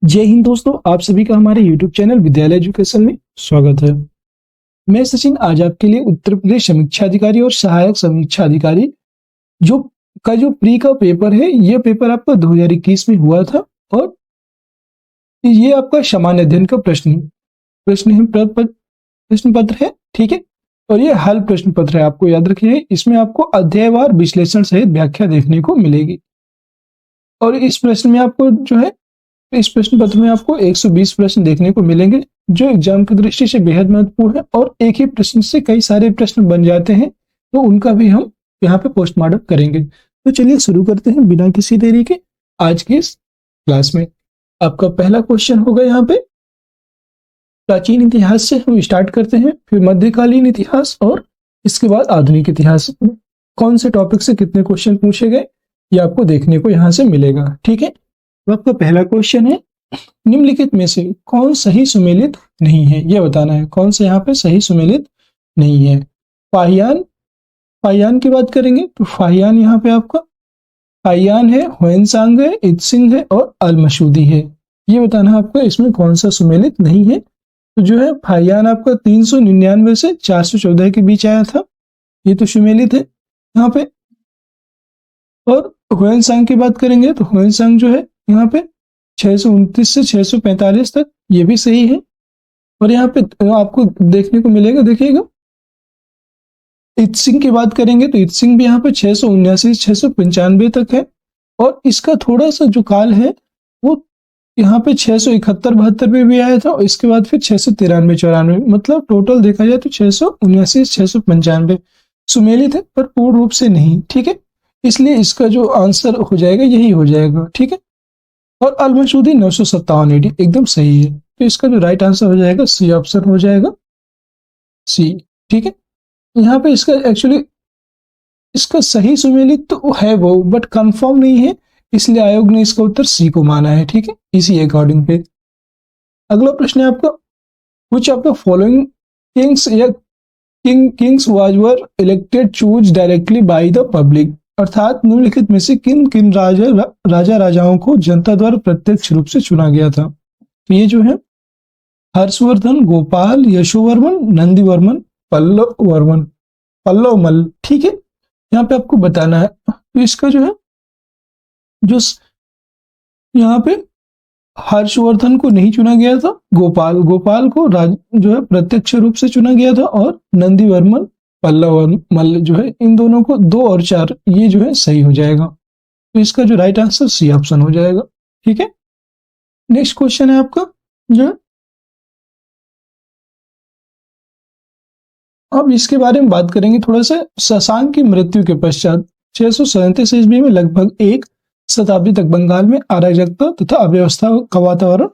जय हिंद दोस्तों, आप सभी का हमारे YouTube चैनल विद्यालय एजुकेशन में स्वागत है। मैं सचिन आज आपके लिए उत्तर प्रदेश समीक्षा अधिकारी और सहायक समीक्षा अधिकारी जो प्री का पेपर है, ये पेपर आपका 2021 में हुआ था और ये आपका सामान्य अध्ययन का प्रश्न पत्र है। ठीक है, और ये हल प्रश्न पत्र है। आपको याद रखिए, इसमें आपको अध्यायवार विश्लेषण सहित व्याख्या देखने को मिलेगी। और इस प्रश्न में आपको इस प्रश्न पत्र में आपको 120 प्रश्न देखने को मिलेंगे, जो एग्जाम की दृष्टि से बेहद महत्वपूर्ण है। और एक ही प्रश्न से कई सारे प्रश्न बन जाते हैं, तो उनका भी हम यहाँ पे पोस्टमार्टम करेंगे। तो चलिए शुरू करते हैं बिना किसी देरी के आज की इस क्लास में। आपका पहला क्वेश्चन होगा यहाँ पे प्राचीन इतिहास से हम स्टार्ट करते हैं, फिर मध्यकालीन इतिहास और इसके बाद आधुनिक इतिहास। कौन से टॉपिक से कितने क्वेश्चन पूछे गए ये आपको देखने को यहाँ से मिलेगा। ठीक है, तो आपका पहला क्वेश्चन है, निम्नलिखित में से कौन सही सुमेलित नहीं है, यह बताना है कौन से यहाँ पे सही सुमेलित नहीं है। फाहियान की बात करेंगे तो फाहियान यहाँ पे आपका फाहियान है, ह्वेनसांग है, इत्सिंग है और अल-मसूदी है। ये बताना है आपको इसमें कौन सा सुमेलित नहीं है। तो जो है फाहियान आपका 399 से 414 के बीच आया था, ये तो सुमेलित है यहाँ पे। और ह्वेनसांग की बात करेंगे तो ह्वेनसांग जो है यहाँ पे 629 से 645 तक, ये भी सही है। और यहाँ पे आपको देखने को मिलेगा, देखिएगा इत्सिंग की बात करेंगे तो इत्सिंग भी यहाँ पे 679 से 695 तक है। और इसका थोड़ा सा जो काल है वो यहाँ पे 671-72 पे भी आया था, और इसके बाद फिर 693-94, मतलब टोटल देखा जाए तो 679 695 सुमेलित है, पर पूर्ण रूप से नहीं। ठीक है, इसलिए इसका जो आंसर हो जाएगा यही हो जाएगा। ठीक है, और अल-मसूदी 957 AD एकदम सही है। तो इसका जो राइट आंसर हो जाएगा सी ऑप्शन हो जाएगा, सी। ठीक है, यहाँ पे इसका एक्चुअली इसका सही सुमेलित तो है वो, बट कंफर्म नहीं है, इसलिए आयोग ने इसका उत्तर सी को माना है। ठीक है, इसी अकॉर्डिंग पे अगला प्रश्न है आपका, which of the following kings या kings were elected choose directly by the public, अर्थात निम्नलिखित में से किन किन राजाओं को जनता द्वारा प्रत्यक्ष रूप से चुना गया था। तो ये जो है हर्षवर्धन, गोपाल, यशोवर्मन, नंदीवर्मन, पल्लव मल्ल। ठीक है, यहाँ पे आपको बताना है। तो इसका जो है यहाँ पे हर्षवर्धन को नहीं चुना गया था, गोपाल को जो है प्रत्यक्ष रूप से चुना गया था, और नंदीवर्मन, पल्लव मल्ल जो है, इन दोनों को 2 और 4 ये जो है सही हो जाएगा। तो इसका जो राइट आंसर सी ऑप्शन हो जाएगा। ठीक है, नेक्स्ट क्वेश्चन है आपका जो है, अब इसके बारे में बात करेंगे थोड़ा सा। शशांक की मृत्यु के पश्चात 637 ईस्वी में लगभग 1 शताब्दी तक बंगाल में अराजकता तथा अव्यवस्था का वातावरण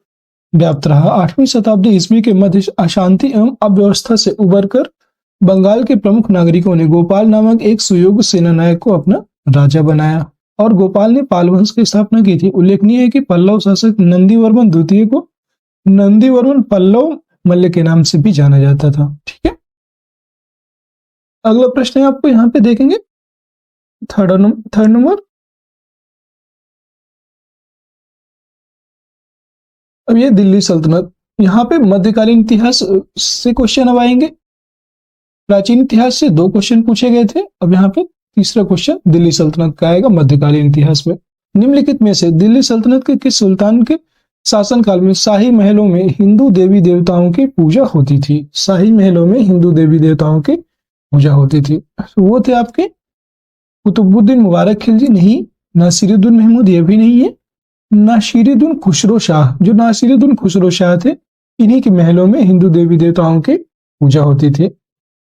व्याप्त रहा। 8वीं शताब्दी ईस्वी के मध्य अशांति एवं अव्यवस्था से उबरकर बंगाल के प्रमुख नागरिकों ने गोपाल नामक एक सुयोग्य सेनानायक को अपना राजा बनाया, और गोपाल ने पाल वंश की स्थापना की थी। उल्लेखनीय है कि पल्लव शासक नंदीवर्मन द्वितीय को नंदीवर्मन पल्लव मल्ल के नाम से भी जाना जाता था। ठीक है, अगला प्रश्न है आपको यहाँ पे देखेंगे थर्ड नंबर। अब ये दिल्ली सल्तनत, यहाँ पे मध्यकालीन इतिहास से क्वेश्चन अब आएंगे। प्राचीन इतिहास से 2 क्वेश्चन पूछे गए थे, अब यहाँ पे तीसरा क्वेश्चन दिल्ली सल्तनत का आएगा मध्यकालीन इतिहास में। निम्नलिखित में से दिल्ली सल्तनत के किस सुल्तान के शासनकाल में शाही महलों में हिंदू देवी देवताओं की पूजा होती थी? शाही महलों में हिंदू देवी देवताओं की पूजा होती थी, वो थे आपके कुतुबुद्दीन मुबारक खिलजी नहीं, नासिरुद्दीन महमूद ये भी नहीं है, नासिरुद्दीन खुसरो शाह। जो नासिरुद्दीन खुसरो शाह थे, इन्हीं के महलों में हिंदू देवी देवताओं की पूजा होती थी।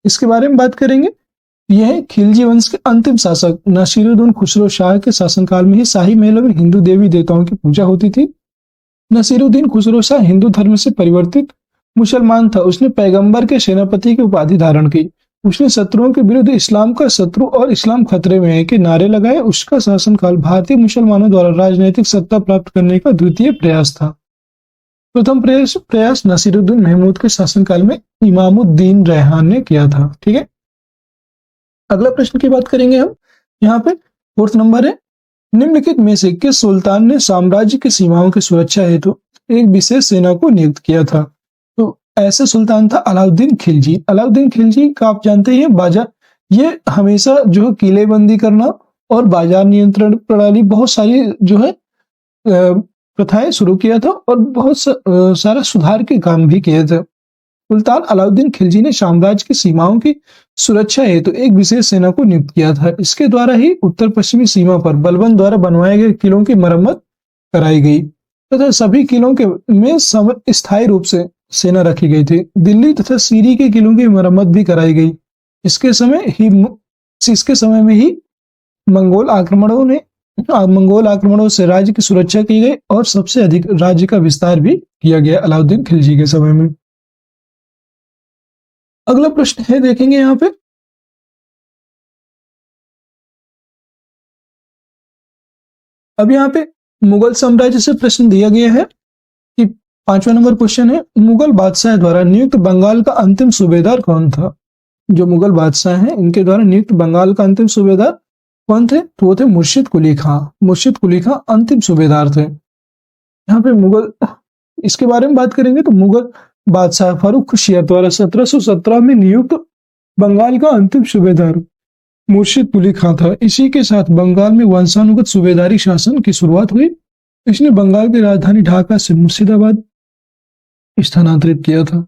इसके बारे में बात करेंगे, यह खिलजी वंश के अंतिम शासक नासिरुद्दीन खुसरो शाह के शासनकाल में ही शाही महलों में हिंदू देवी देवताओं की पूजा होती थी। नासिरुद्दीन खुसरो शाह हिंदू धर्म से परिवर्तित मुसलमान था। उसने पैगंबर के सेनापति की उपाधि धारण की। उसने शत्रुओं के विरुद्ध इस्लाम का शत्रु और इस्लाम खतरे में है के नारे लगाए। उसका शासनकाल भारतीय मुसलमानों द्वारा राजनीतिक सत्ता प्राप्त करने का द्वितीय प्रयास था। प्रथम प्रयास नासिरुद्दीन महमूद के शासनकाल में इमामुद्दीन रेहान ने किया था। ठीक है, अगला प्रश्न की बात करेंगे हम। यहाँ पे 4th नंबर है, निम्नलिखित में से किस सुल्तान ने साम्राज्य की सीमाओं की सुरक्षा हेतु एक विशेष सेना को नियुक्त किया था? तो ऐसे सुल्तान था अलाउद्दीन खिलजी। अलाउद्दीन खिलजी का आप जानते हैं बाजार, ये हमेशा जो है किलेबंदी करना और बाजार नियंत्रण प्रणाली बहुत सारी जो है प्रथाएं शुरू किया था और बहुत सारा सुधार के काम भी किए थे। सुल्तान अलाउद्दीन खिलजी ने साम्राज्य की सीमाओं की सुरक्षा हेतु एक विशेष सेना को नियुक्त किया था। इसके द्वारा ही उत्तर पश्चिमी सीमा पर बलबन द्वारा बनवाए गए किलों की मरम्मत कराई गई तथा सभी किलों के में स्थायी रूप से सेना रखी गई थी। दिल्ली तथा सीरी के किलों की मरम्मत भी कराई गई। इसके समय में ही मंगोल आक्रमणों से राज्य की सुरक्षा की गई और सबसे अधिक राज्य का विस्तार भी किया गया अलाउद्दीन खिलजी के समय में। अगला प्रश्न है, देखेंगे यहाँ पे, अब यहाँ पे मुगल साम्राज्य से प्रश्न दिया गया है कि 5वां नंबर क्वेश्चन है, मुगल बादशाह द्वारा नियुक्त बंगाल का अंतिम सूबेदार कौन था? जो मुगल बादशाह हैं इनके द्वारा नियुक्त बंगाल का अंतिम सूबेदार कौन थे? तो वो थे मुर्शिद कुली खां। मुर्शिद कुली खां अंतिम सूबेदार थे। यहाँ पे मुगल, इसके बारे में बात करेंगे तो मुगल बादशाह फारूक खुशियार द्वारा 1717 में नियुक्त बंगाल का अंतिम सूबेदार मुर्शिद कुली खां था। इसी के साथ बंगाल में वंशानुगत सूबेदारी शासन की शुरुआत हुई। इसने बंगाल की राजधानी ढाका से मुर्शिदाबाद स्थानांतरित किया था।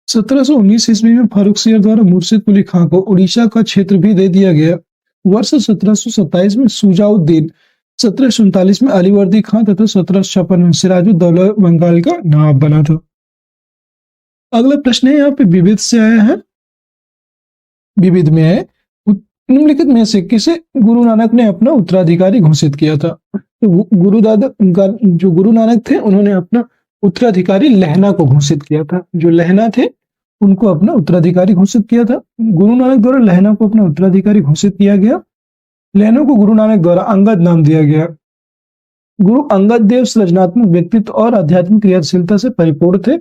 1719 ईस्वी में फारूक सियर द्वारा मुर्शिद कुली खां को उड़ीसा का क्षेत्र भी दे दिया गया। वर्ष 1727 में सुजाउद्दीन, 1739 में अलीवर्दी खां तथा 1756 में सिराजुद्दौला बंगाल का नवाब बना था। अगला प्रश्न है, यहाँ पे विविध से आया है, विविध में है, निम्नलिखित में से किसे गुरु नानक ने अपना उत्तराधिकारी घोषित किया था? तो जो गुरु नानक थे उन्होंने अपना उत्तराधिकारी लहना को घोषित किया था। जो लहना थे उनको अपना उत्तराधिकारी घोषित किया था। गुरु नानक द्वारा लहना को अपना उत्तराधिकारी घोषित किया गया। लहना को गुरु नानक द्वारा अंगद नाम दिया गया। गुरु अंगद देव सृजनात्मक व्यक्तित्व और आध्यात्मिक क्रियाशीलता से परिपूर्ण थे,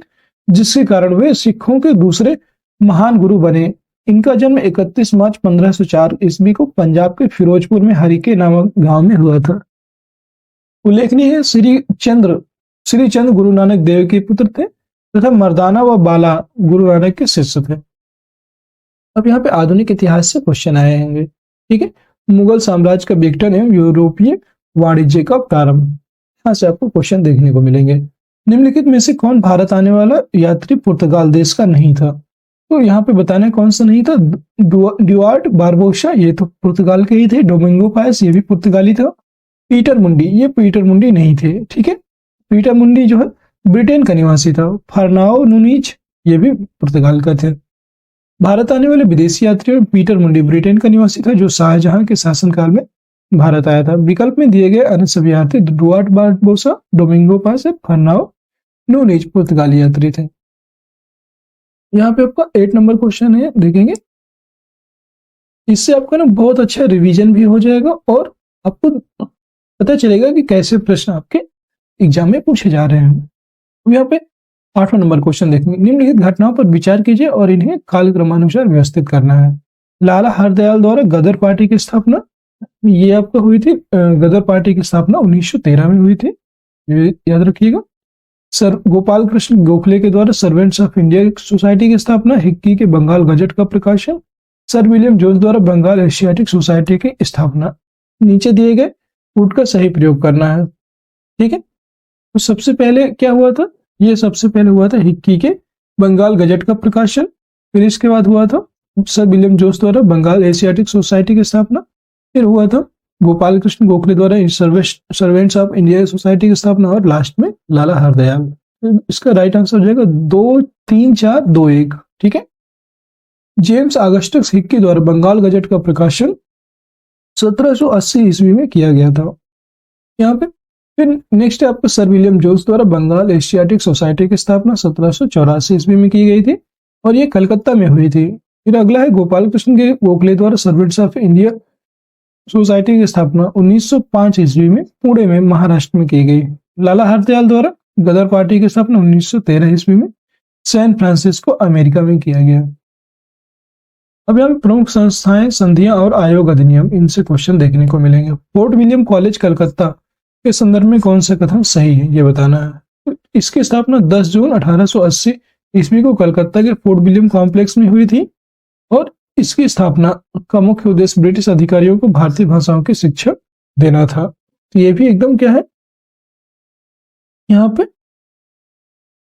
जिसके कारण वे सिखों के दूसरे महान गुरु बने। इनका जन्म 31 मार्च 1504 ईस्वी को पंजाब के फिरोजपुर में हरिके नामक गांव में हुआ था। उल्लेखनीय है श्री चंद गुरु नानक देव के पुत्र थे तथा मर्दाना व बाला गुरु नानक के शिष्य थे। अब यहाँ पे आधुनिक इतिहास से क्वेश्चन आए होंगे, ठीक है। मुगल साम्राज्य का विघटन एवं यूरोपीय वाणिज्य का प्रारंभ, यहाँ से आपको क्वेश्चन देखने को मिलेंगे। निम्नलिखित में से कौन भारत आने वाला यात्री पुर्तगाल देश का नहीं था? तो यहाँ पे बताना कौन सा नहीं था। ड्यूआर्ट बारबोसा, ये तो पुर्तगाल के ही थे। डोमिंगो पायस, ये भी पुर्तगाली था। पीटर मुंडी, ये पीटर मुंडी नहीं थे, ठीक है। पीटर मुंडी जो है ब्रिटेन का निवासी था। फर्नाओ नुनीज, ये भी पुर्तगाल का थे। भारत आने वाले विदेशी यात्री पीटर मुंडी ब्रिटेन का निवासी था, जो शाहजहां के शासनकाल में भारत आया था। विकल्प में दिए गए अन्य सभी यात्री ड्यूआर्ट बारबोसा, डोमिंगो पायस, फर्नाओ नुनीज पुर्तगाली यात्री थे। यहाँ पे आपका 8 नंबर क्वेश्चन है, देखेंगे। इससे आपका ना बहुत अच्छा रिवीजन भी हो जाएगा और आपको पता चलेगा कि कैसे प्रश्न आपके एग्जाम में पूछे जा रहे हैं। अब यहाँ पे 8वां नंबर क्वेश्चन देखेंगे। निम्नलिखित घटनाओं पर विचार कीजिए और इन्हें कालक्रमानुसार व्यवस्थित करना है। लाला हरदयाल द्वारा गदर पार्टी की स्थापना, ये आपका हुई थी। गदर पार्टी की स्थापना 1913 में हुई थी, ये याद रखिएगा। सर गोपाल कृष्ण गोखले के द्वारा सर्वेंट्स ऑफ इंडिया सोसाइटी की स्थापना। हिक्की के बंगाल गजट का प्रकाशन। सर विलियम जोन्स द्वारा बंगाल एशियाटिक सोसाइटी की स्थापना। नीचे दिए गए कूट का सही प्रयोग करना है, ठीक है। तो सबसे पहले क्या हुआ था? ये सबसे पहले हुआ था हिक्की के बंगाल गजट का प्रकाशन। फिर इसके बाद हुआ था सर विलियम जोन्स द्वारा बंगाल एशियाटिक सोसाइटी की स्थापना। फिर हुआ था गोपाल कृष्ण गोखले द्वारा सर्वेंट्स ऑफ इंडिया सोसाइटी की स्थापना। और लास्ट में लाला हरदयाल। इसका राइट आंसर हो जाएगा 2, 3, 4, 2, 1, ठीक है। जेम्स ऑगस्टस हिक्की द्वारा बंगाल गजट का प्रकाशन 1780 ईस्वी में किया गया था। यहाँ पे फिर नेक्स्ट है आपका सर विलियम जोन्स द्वारा बंगाल एशियाटिक सोसाइटी की स्थापना 1784 ईस्वी में की गई थी और ये कलकत्ता में हुई थी। फिर अगला है गोपाल कृष्ण के गोखले द्वारा सर्वेंट्स ऑफ इंडिया सोसाइटी की स्थापना 1905 ईस्वी में पुणे में महाराष्ट्र में की गई। लाला हरदयाल द्वारा गदर पार्टी की स्थापना 1913 ईस्वी में सैन फ्रांसिस्को अमेरिका में किया गया। अब यहाँ पे प्रमुख संस्थाएं, संधियां और आयोग अधिनियम, इनसे क्वेश्चन देखने को मिलेंगे। फोर्ट विलियम कॉलेज कलकत्ता के संदर्भ में कौन सा कथन सही है, ये बताना है। तो इसकी स्थापना 10 जून 1880 ईस्वी को कलकत्ता के फोर्ट विलियम कॉम्प्लेक्स में हुई थी और इसकी स्थापना का मुख्य उद्देश्य ब्रिटिश अधिकारियों को भारतीय भाषाओं की शिक्षा देना था। तो ये भी एकदम क्या है, यहाँ पे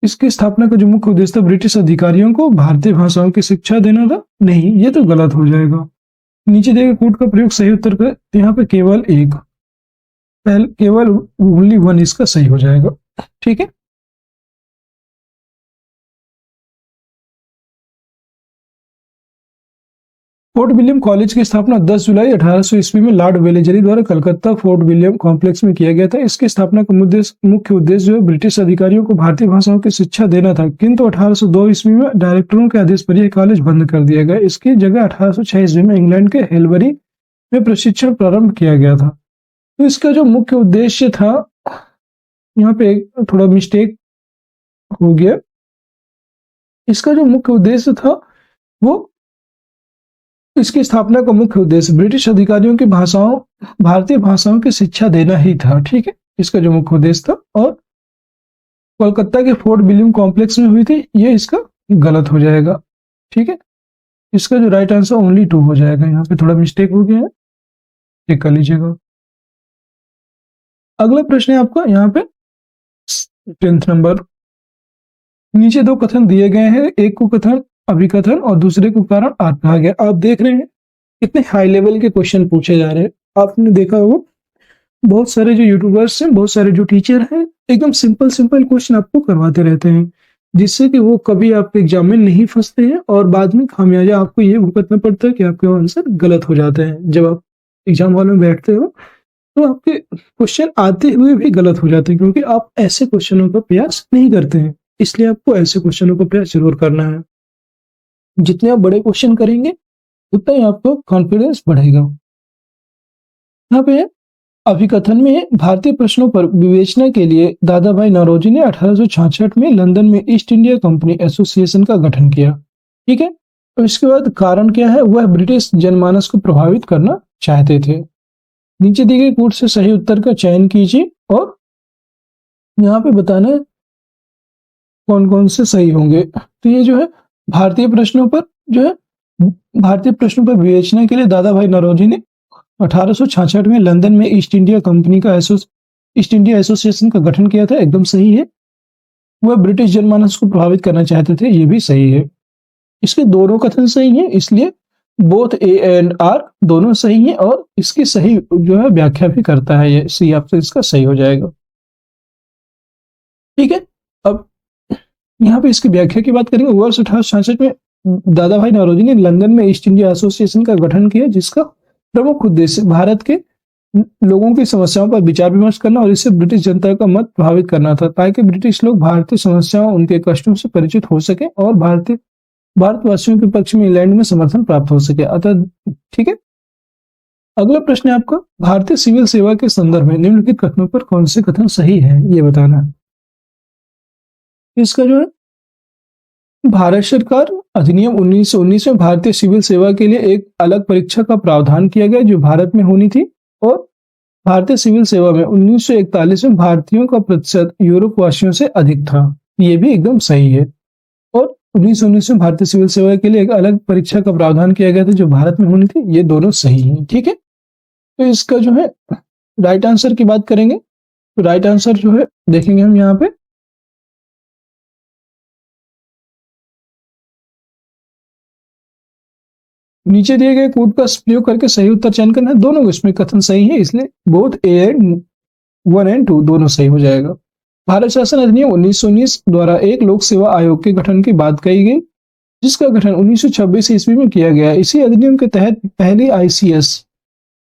इसकी स्थापना का जो मुख्य उद्देश्य था ब्रिटिश अधिकारियों को भारतीय भाषाओं की शिक्षा देना था। नहीं, ये तो गलत हो जाएगा। नीचे दिए गए कोड का प्रयोग सही उत्तर का, यहाँ पे केवल एक, केवल ओनली वन इसका सही हो जाएगा। ठीक है, फोर्ट विलियम कॉलेज की स्थापना 10 जुलाई 1800 ईस्वी में लॉर्ड वेलेजरी द्वारा कलकत्ता फोर्ट विलियम कॉम्प्लेक्स में किया गया था। इसकी स्थापना का मुख्य उद्देश्य जो है ब्रिटिश अधिकारियों को भारतीय भाषाओं की शिक्षा देना था, किंतु 1802 ईस्वी में डायरेक्टरों के आदेश पर यह कॉलेज बंद कर दिया गया। इसकी जगह 1806 ईस्वी में इंग्लैंड के हेलबरी में प्रशिक्षण प्रारंभ किया गया था। तो इसका जो मुख्य उद्देश्य था, यहाँ पे थोड़ा मिस्टेक हो गया। इसका जो मुख्य उद्देश्य था वो, इसकी स्थापना का मुख्य उद्देश्य ब्रिटिश अधिकारियों की भारतीय भाषाओं की शिक्षा देना ही था। ठीक है, इसका जो मुख्य उद्देश्य था, और कोलकाता के फोर्ट विलियम कॉम्प्लेक्स में हुई थी, ये इसका गलत हो जाएगा। ठीक है, इसका जो राइट आंसर ओनली 2 हो जाएगा। यहाँ पे थोड़ा मिस्टेक हो गया है, चेक कर लीजिएगा। अगला प्रश्न है आपका यहाँ पे 10th नंबर। नीचे 2 कथन दिए गए हैं, एक को कथन अभिकथन और दूसरे को कारण आत्म कहा गया। आप देख रहे हैं कितने हाई लेवल के क्वेश्चन पूछे जा रहे हैं। आपने देखा होगा बहुत सारे जो यूट्यूबर्स हैं, बहुत सारे जो टीचर हैं, एकदम सिंपल सिंपल क्वेश्चन आपको करवाते रहते हैं, जिससे कि वो कभी आपके एग्जाम में नहीं फंसते हैं और बाद में खामियाजा आपको ये भुगतना पड़ता है कि आपके आंसर गलत हो जाते हैं। जब आप एग्जाम हॉल में बैठते हो तो आपके क्वेश्चन आते हुए भी गलत हो जाते हैं, क्योंकि आप ऐसे क्वेश्चनों का प्रयास नहीं करते हैं। इसलिए आपको ऐसे क्वेश्चनों का प्रयास जरूर करना है। जितने आप बड़े क्वेश्चन करेंगे उतना ही आपको कॉन्फिडेंस बढ़ेगा। यहाँ पे अभिकथन में भारतीय प्रश्नों पर विवेचना के लिए दादा भाई नौरोजी ने 1866 में लंदन में ईस्ट इंडिया कंपनी एसोसिएशन का गठन किया। ठीक है, तो इसके बाद कारण क्या है, वह ब्रिटिश जनमानस को प्रभावित करना चाहते थे। नीचे दिए गए कोड से सही उत्तर का चयन कीजिए और यहाँ पे बताना कौन कौन से सही होंगे। तो ये जो है भारतीय प्रश्नों पर विवेचना के लिए दादा भाई नौरोजी ने 1866 में लंदन में ईस्ट इंडिया एसोसिएशन का गठन किया था, एकदम सही है। वह ब्रिटिश जनमानस को प्रभावित करना चाहते थे, ये भी सही है। इसके दोनों कथन सही है, इसलिए बोथ ए एंड आर दोनों सही है और इसकी सही जो है व्याख्या भी करता है, ये सी आपसे इसका सही हो जाएगा। ठीक है, अब यहाँ पे इसकी व्याख्या की बात करेंगे। वर्ष 1866 में दादा भाई नौरोजी ने लंदन में ईस्ट इंडिया एसोसिएशन का गठन किया, जिसका प्रमुख उद्देश्य भारत के लोगों की समस्याओं पर विचार विमर्श करना और इससे ब्रिटिश जनता का मत प्रभावित करना था, ताकि ब्रिटिश लोग भारतीय समस्याओं, उनके कष्टों से परिचित हो सके और भारतवासियों के पक्ष में इंग्लैंड में समर्थन प्राप्त हो सके। अतः ठीक है, अगला प्रश्न है आपका, भारतीय सिविल सेवा के संदर्भ में निम्नलिखित कथनों पर कौन से कथन सही है, ये बताना है। इसका जो है, भारत सरकार अधिनियम 1919 में भारतीय सिविल सेवा के लिए एक अलग परीक्षा का प्रावधान किया गया जो भारत में होनी थी, और भारतीय सिविल सेवा में 1941 में भारतीयों का प्रतिशत यूरोप वासियों से अधिक था, ये भी एकदम सही है। और 1919 में भारतीय सिविल सेवा के लिए एक अलग परीक्षा का प्रावधान किया गया था जो भारत में होनी थी, ये दोनों सही है। ठीक है, तो इसका जो है राइट आंसर की बात करेंगे, तो राइट आंसर जो है देखेंगे हम यहाँ पे, नीचे दिए गए कोड का प्रयोग करके सही उत्तर चयन करना है। दोनों इसमें कथन सही है, इसलिए बोथ ए एंड 1 एंड 2 दोनों सही हो जाएगा। भारत शासन अधिनियम 1919 द्वारा एक लोक सेवा आयोग के गठन की बात कही गई, जिसका गठन 1926 ईस्वी में किया गया। इसी अधिनियम के तहत पहली ICS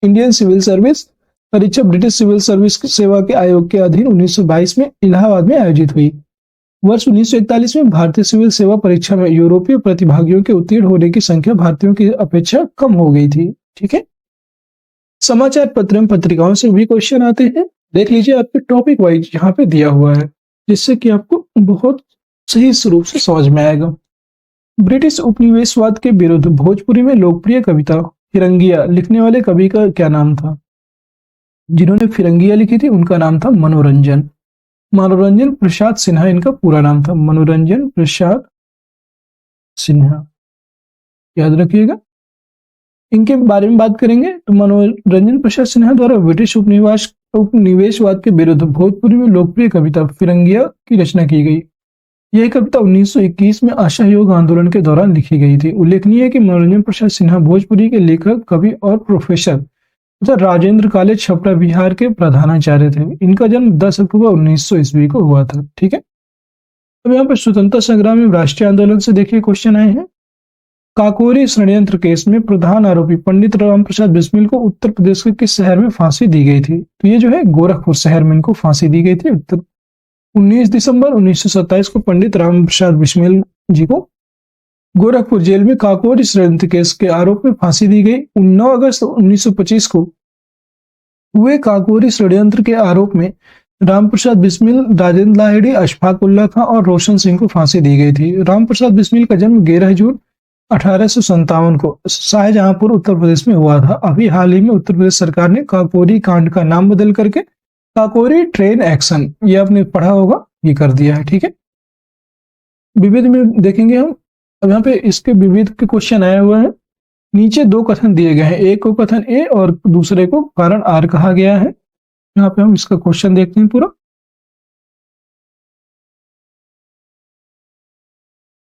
इंडियन सिविल सर्विस परीक्षा ब्रिटिश सिविल सर्विस सेवा के आयोग के अधीन 1922 में इलाहाबाद में आयोजित हुई। वर्ष 1941 में भारतीय सिविल सेवा परीक्षा में यूरोपीय प्रतिभागियों के उत्तीर्ण होने की संख्या भारतीयों की अपेक्षा कम हो गई थी। ठीक है, समाचार पत्र एवं पत्रिकाओं से भी क्वेश्चन आते हैं, देख लीजिए आपके टॉपिक वाइज यहाँ पे दिया हुआ है, जिससे कि आपको बहुत सही रूप से समझ में आएगा। ब्रिटिश उपनिवेशवाद के विरुद्ध भोजपुरी में लोकप्रिय कविता फिरंगिया लिखने वाले कवि का क्या नाम था? जिन्होंने फिरंगिया लिखी थी उनका नाम था मनोरंजन। मनोरंजन प्रसाद सिन्हा इनका पूरा नाम था, मनोरंजन प्रसाद सिन्हा, याद रखिएगा। इनके बारे में बात करेंगे तो मनोरंजन प्रसाद सिन्हा द्वारा ब्रिटिश उपनिवेशवाद के विरुद्ध भोजपुरी में लोकप्रिय कविता फिरंगिया की रचना की गई। यह कविता 1921 में असहयोग आंदोलन के दौरान लिखी गई थी। उल्लेखनीय है कि मनोरंजन प्रसाद सिन्हा भोजपुरी के लेखक, कवि और प्रोफेसर तथा राजेंद्र कॉलेज छपरा बिहार के प्रधानाचार्य थे। इनका जन्म 10 अक्टूबर 1900 ईस्वी को हुआ था। ठीक है, अब यहाँ पर स्वतंत्रता संग्राम में राष्ट्रीय आंदोलन से देखिए क्वेश्चन आए हैं। काकोरी षड्यंत्र केस में प्रधान आरोपी पंडित राम प्रसाद बिस्मिल को उत्तर प्रदेश के किस शहर में फांसी दी गई थी? तो ये जो है गोरखपुर शहर में इनको फांसी दी गई थी। 19 दिसंबर 1927 को पंडित राम प्रसाद बिस्मिल जी को गोरखपुर जेल में काकोरी षड्यंत्र केस के आरोप में फांसी दी गई। 9 अगस्त 1925 को हुए काकोरी षड्यंत्र के आरोप में रामप्रसाद बिस्मिल, राजेंद्र लाहिड़ी, अशफाक उल्लाह खां और रोशन सिंह को फांसी दी गई थी। रामप्रसाद बिस्मिल का जन्म 11 जून 1857 को शाहजहांपुर उत्तर प्रदेश में हुआ था। अभी हाल ही में उत्तर प्रदेश सरकार ने काकोरी कांड का नाम बदल करके काकोरी ट्रेन एक्शन, ये आपने पढ़ा होगा, ये कर दिया है। ठीक है, विविध में देखेंगे हम। अब यहाँ पे इसके विविध के क्वेश्चन आए हुए हैं। नीचे दो कथन दिए गए हैं, एक को कथन ए और दूसरे को कारण आर कहा गया है। यहाँ पे हम इसका क्वेश्चन देखते हैं पूरा।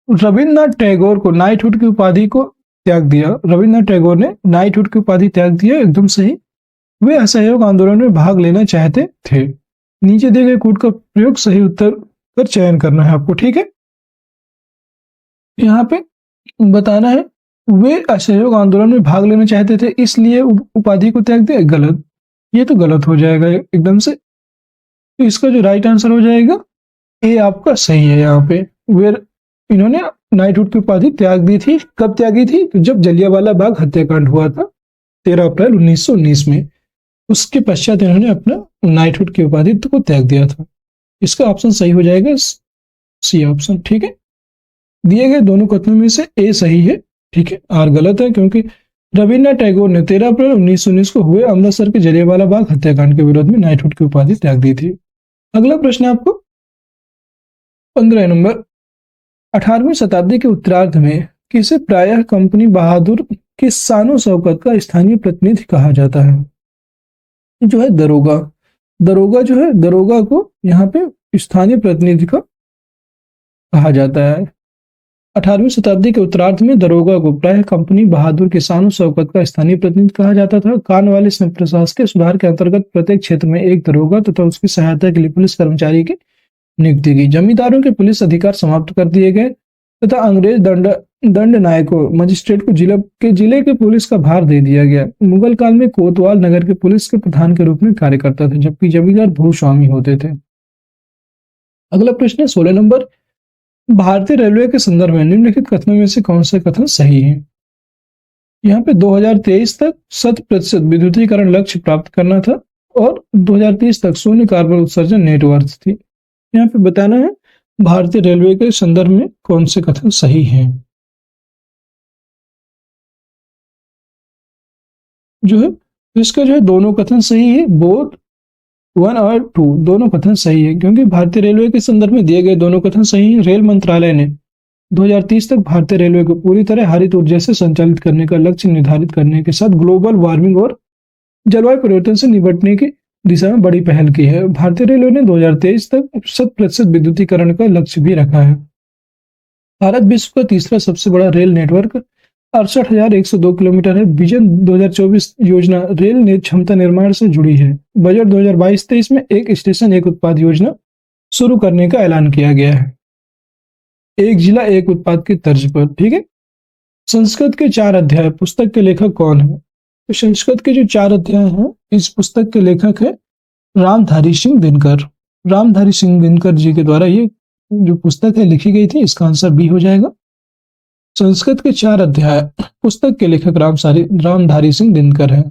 रविन्द्रनाथ टैगोर को नाइटहुड की उपाधि को त्याग दिया। रविन्द्रनाथ टैगोर ने नाइटहुड की उपाधि त्याग दिया, एकदम सही। वे असहयोग आंदोलन में भाग लेना चाहते थे। नीचे दिए गए कूट का प्रयोग सही उत्तर पर चयन करना है आपको। ठीक है, यहाँ पे बताना है वे असहयोग आंदोलन में भाग लेना चाहते थे इसलिए उपाधि को त्याग दिया। गलत, ये तो गलत हो जाएगा एकदम से। तो इसका जो राइट आंसर हो जाएगा ए आपका सही है। यहाँ पे वे इन्होंने नाइटहुड की उपाधि त्याग दी थी। कब त्यागी थी? तो जब जलियांवाला बाग हत्याकांड हुआ था 13 अप्रैल 1919 में, उसके पश्चात इन्होंने अपना नाइटहुड की उपाधि को त्याग दिया था। इसका ऑप्शन सही हो जाएगा सी ऑप्शन। ठीक है, दिए गए दोनों कथनों में से ए सही है। ठीक है, आर गलत है क्योंकि रविन्द्रनाथ टैगोर ने 13 अप्रैल 1919 को हुए अमृतसर के जलियांवाला बाग हत्याकांड के विरोध में नाइटहुड की उपाधि त्याग दी थी। अगला प्रश्न है आपको 15 नंबर। 18वीं शताब्दी के उत्तरार्ध में किसे प्रायः कंपनी बहादुर के शानो शौकत का स्थानीय प्रतिनिधि कहा जाता है? जो है दरोगा। दरोगा जो है, दरोगा को यहाँ पे स्थानीय प्रतिनिधि का कहा जाता है। 18वीं शताब्दी के उत्तरार्ध में दरोगा को प्रायः कंपनी बहादुर के शानो शौकत का स्थानीय प्रतिनिधि कहा जाता था। कानवाली प्रशासकीय सुधार के अंतर्गत प्रत्येक क्षेत्र में एक दरोगा तथा उसकी सहायता के लिए पुलिस कर्मचारी की नियुक्ति की। जमींदारों के पुलिस अधिकार समाप्त कर दिए गए तथा अंग्रेज दंड नायकों मजिस्ट्रेट को जिले के पुलिस का भार दे दिया गया। मुगल काल में कोतवाल नगर के पुलिस के प्रधान के रूप में कार्य करता था, जबकि जमींदार भूस्वामी होते थे। अगला प्रश्न है 16 नंबर। भारतीय रेलवे के संदर्भ में निम्नलिखित कथनों में से कौन से कथन सही है? यहाँ पे 2023 तक 100% विद्युतीकरण लक्ष्य प्राप्त करना था और 2030 तक शून्य कार्बन उत्सर्जन नेटवर्क थी। यहाँ पे बताना है भारतीय रेलवे के संदर्भ में कौन से कथन सही हैं। जो है इसका जो है दोनों कथन सही है, बोथ 1 और 2 दोनों कथन सही है, क्योंकि भारतीय रेलवे के संदर्भ में दिए गए दोनों कथन सही हैं। रेल मंत्रालय ने 2030 तक भारतीय रेलवे को पूरी तरह हरित ऊर्जा से संचालित करने का लक्ष्य निर्धारित करने के साथ ग्लोबल वार्मिंग और जलवायु परिवर्तन से निपटने की दिशा में बड़ी पहल की है। भारतीय रेलवे ने 2023 तक 100% विद्युतीकरण का लक्ष्य भी रखा है। भारत विश्व का तीसरा सबसे बड़ा रेल नेटवर्क 68,102 किलोमीटर है। विजन 2024 योजना रेल क्षमता निर्माण से जुड़ी है। बजट 2022-23 में एक स्टेशन एक उत्पाद योजना शुरू करने का ऐलान किया गया है, एक जिला एक उत्पाद की तर्ज पर। ठीक है, संस्कृत के 4 अध्याय पुस्तक के लेखक कौन है? तो संस्कृत के जो 4 अध्याय हैं इस पुस्तक के लेखक है रामधारी सिंह दिनकर। रामधारी सिंह दिनकर जी के द्वारा ये जो पुस्तक है लिखी गई थी। इसका आंसर बी हो जाएगा। संस्कृत के 4 अध्याय पुस्तक के लेखक रामधारी सिंह दिनकर है।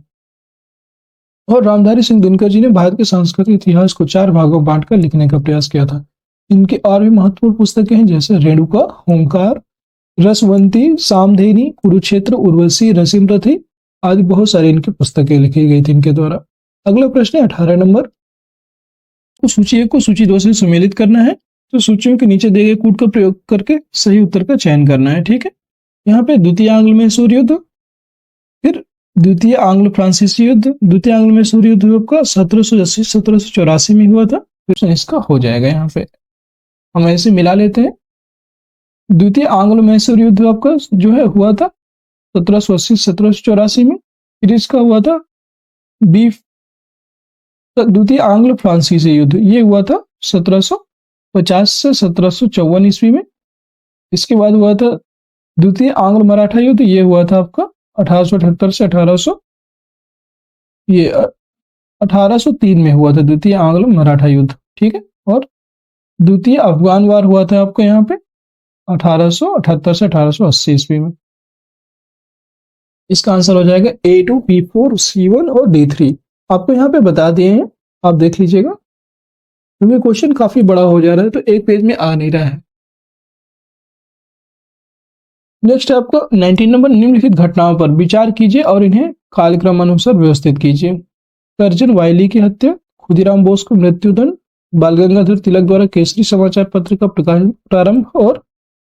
और रामधारी सिंह दिनकर जी ने भारत के सांस्कृतिक इतिहास को 4 भागों में बांटकर लिखने का प्रयास किया था। इनकी और भी महत्वपूर्ण पुस्तकें हैं जैसे रेणुका, होमकार, रसवंती, सामधेनी, कुरुक्षेत्र, उर्वशी, रसिमरथी आदि बहुत सारी इनकी पुस्तकें लिखी गई थी इनके द्वारा। अगला प्रश्न है 18 नंबर। तो सूची 1 को सूची 2 से सुमेलित करना है। तो सूचियों के नीचे दिए गए कूट का प्रयोग करके सही उत्तर का चयन करना है। ठीक है, यहाँ पे द्वितीय आंग्ल मैसूर युद्ध, फिर द्वितीय आंग्ल फ्रांसीसी युद्ध, द्वितीय आंग्ल मैसूर युद्ध आपका 1780-1784 में हुआ था। फिर इसका हो जाएगा, यहाँ पे हम ऐसे मिला लेते हैं। द्वितीय आंग्ल मैसूर युद्ध आपका जो है हुआ था 1780-1784 में। फिर इसका हुआ था द्वितीय आंग्ल फ्रांसीसी युद्ध, ये हुआ था 1750 से 1754 ईस्वी में। इसके बाद हुआ था द्वितीय आंग्ल मराठा युद्ध, ये हुआ था आपका 1878 से 1803 में हुआ था द्वितीय आंग्ल मराठा युद्ध। ठीक है, और द्वितीय अफगान वार हुआ था आपका यहाँ पे 1878 से 1880 ईस्वी में। इसका आंसर हो जाएगा A2, B4, C1 और D3। आपको यहाँ पे बता दिए हैं, आप देख लीजिएगा, क्योंकि क्वेश्चन काफी बड़ा हो जा रहा है तो एक पेज में आ नहीं रहा है। नेक्स्ट है आपका 19 नंबर। निम्नलिखित घटनाओं पर विचार कीजिए और इन्हें कालक्रम अनुसार व्यवस्थित कीजिए। कर्जन वायली की हत्या, खुदीराम बोस को मृत्युदंड, बाल गंगाधर तिलक द्वारा केसरी समाचार पत्र का प्रारंभ और